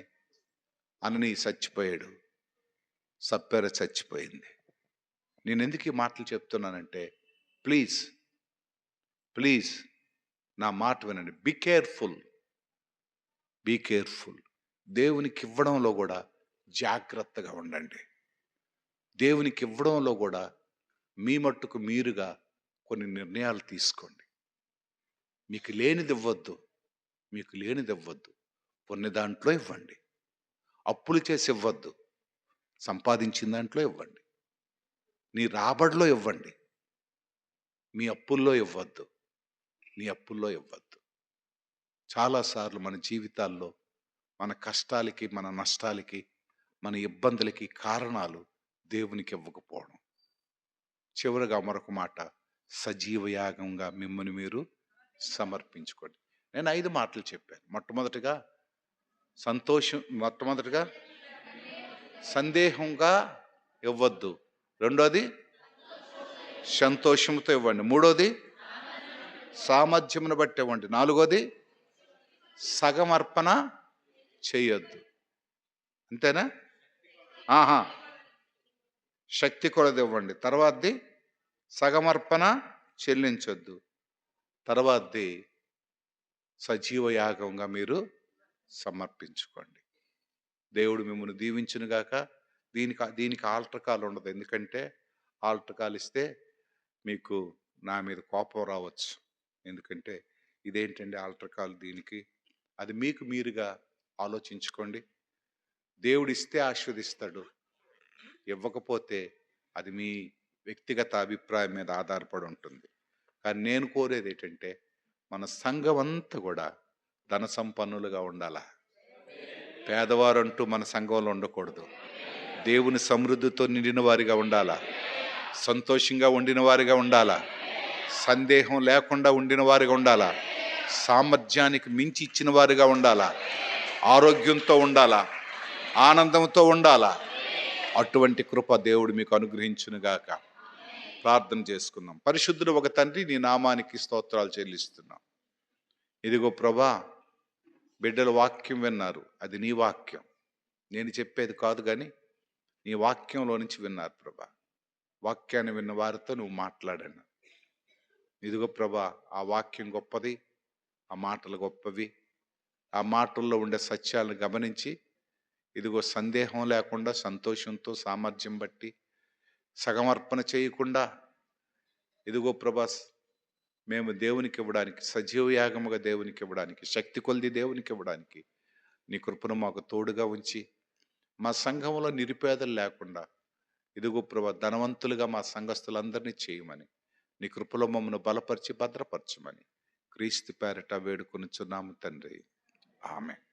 S2: అనని చచ్చిపోయాడు, సప్పెర చచ్చిపోయింది. నేను ఎందుకు ఈ మాటలు చెప్తున్నానంటే, ప్లీజ్ ప్లీజ్ నా మాట వినండి. Be careful, be careful. దేవునికి ఇవ్వడంలో కూడా జాగ్రత్తగా ఉండండి. దేవునికి ఇవ్వడంలో కూడా మీ మట్టుకు మీరుగా కొన్ని నిర్ణయాలు తీసుకోండి. మీకు లేనిది ఇవ్వద్దు, మీకు లేనిది ఇవ్వద్దు. కొన్ని దాంట్లో ఇవ్వండి. అప్పులు చేసి ఇవ్వద్దు, సంపాదించిన దాంట్లో ఇవ్వండి. నీ రాబడిలో ఇవ్వండి, మీ అప్పుల్లో ఇవ్వద్దు, నీ అప్పుల్లో ఇవ్వద్దు. చాలాసార్లు మన జీవితాల్లో మన కష్టాలకి, మన నష్టాలకి, మన ఇబ్బందులకి కారణాలు దేవునికి ఇవ్వకపోవడం. చివరిగా మరొక మాట, సజీవ యాగంగా మిమ్మల్ని మీరు సమర్పించుకోండి. నేను 5 మాటలు చెప్పాను. మొట్టమొదటిగా సందేహంగా ఇవ్వద్దు. రెండోది సంతోషంతో ఇవ్వండి. మూడోది సామర్థ్యమును బట్టి ఇవ్వండి. నాలుగోది సగమర్పణ చేయొద్దు. అంతేనా? శక్తి కొలది ఇవ్వండి. తర్వాతది సగమర్పణ చెల్లించొద్దు. తర్వాతది సజీవ యాగంగా మీరు సమర్పించుకోండి. దేవుడు మిమ్మల్ని దీవించునుగాక. దీనికి ఆల్టర్కాలు ఉండదు. ఎందుకంటే ఆల్టర్కాలు ఇస్తే మీకు నా మీద కోపం రావచ్చు. ఎందుకంటే ఇదేంటండి ఆల్టర్కాలు దీనికి? అది మీకు మీరుగా ఆలోచించుకోండి. దేవుడు ఇస్తే ఆశీర్వదిస్తాడు, ఇవ్వకపోతే అది మీ వ్యక్తిగత అభిప్రాయం మీద ఆధారపడి ఉంటుంది. కానీ నేను కోరేది ఏంటంటే, మన సంఘం అంతా కూడా ధన సంపన్నులుగా ఉండాలా. పేదవారంటూ మన సంఘంలో ఉండకూడదు. దేవుని సమృద్ధితో నిండిన వారిగా ఉండాలా, సంతోషంగా ఉండిన వారిగా ఉండాలా, సందేహం లేకుండా ఉండిన వారిగా ఉండాలా, సామర్థ్యానికి మించి ఇచ్చిన వారిగా ఉండాలా, ఆరోగ్యంతో ఉండాలా, ఆనందంతో ఉండాలా. అటువంటి కృప దేవుడు మీకు అనుగ్రహించునుగాక. ప్రార్థన చేసుకుందాం. పరిశుద్ధుడు ఒక తండ్రి, నీ నామానికి స్తోత్రాలు చెల్లిస్తున్నాం. ఇదిగో ప్రభా, బిడ్డలు వాక్యం విన్నారు. అది నీ వాక్యం, నేను చెప్పేది కాదు, కానీ నీ వాక్యంలో నుంచి విన్నారు ప్రభా. వాక్యాన్ని విన్న వారితో నువ్వు మాట్లాడాను.
S1: ఇదిగో ప్రభా, ఆ వాక్యం గొప్పది, ఆ మాటలు గొప్పవి. ఆ మాటల్లో ఉండే సత్యాలను గమనించి ఇదిగో సందేహం లేకుండా సంతోషంతో సామర్థ్యం బట్టి సగమర్పణ చేయకుండా ఇదిగో ప్రభాస్ మేము దేవునికి ఇవ్వడానికి, సజీవ యాగముగా దేవునికి ఇవ్వడానికి, శక్తి కొలిది దేవునికి ఇవ్వడానికి నీ కృపను మాకు తోడుగా ఉంచి మా సంఘంలో నిరుపేదలు లేకుండా ఇదిగో ప్రభా ధనవంతులుగా మా సంఘస్థులందరినీ చేయమని నీ కృపలో మమ్మల్ని బలపరిచి భద్రపరచమని క్రీస్తు పేరట వేడుకొనుచున్నాము తండ్రి. ఆమెన్.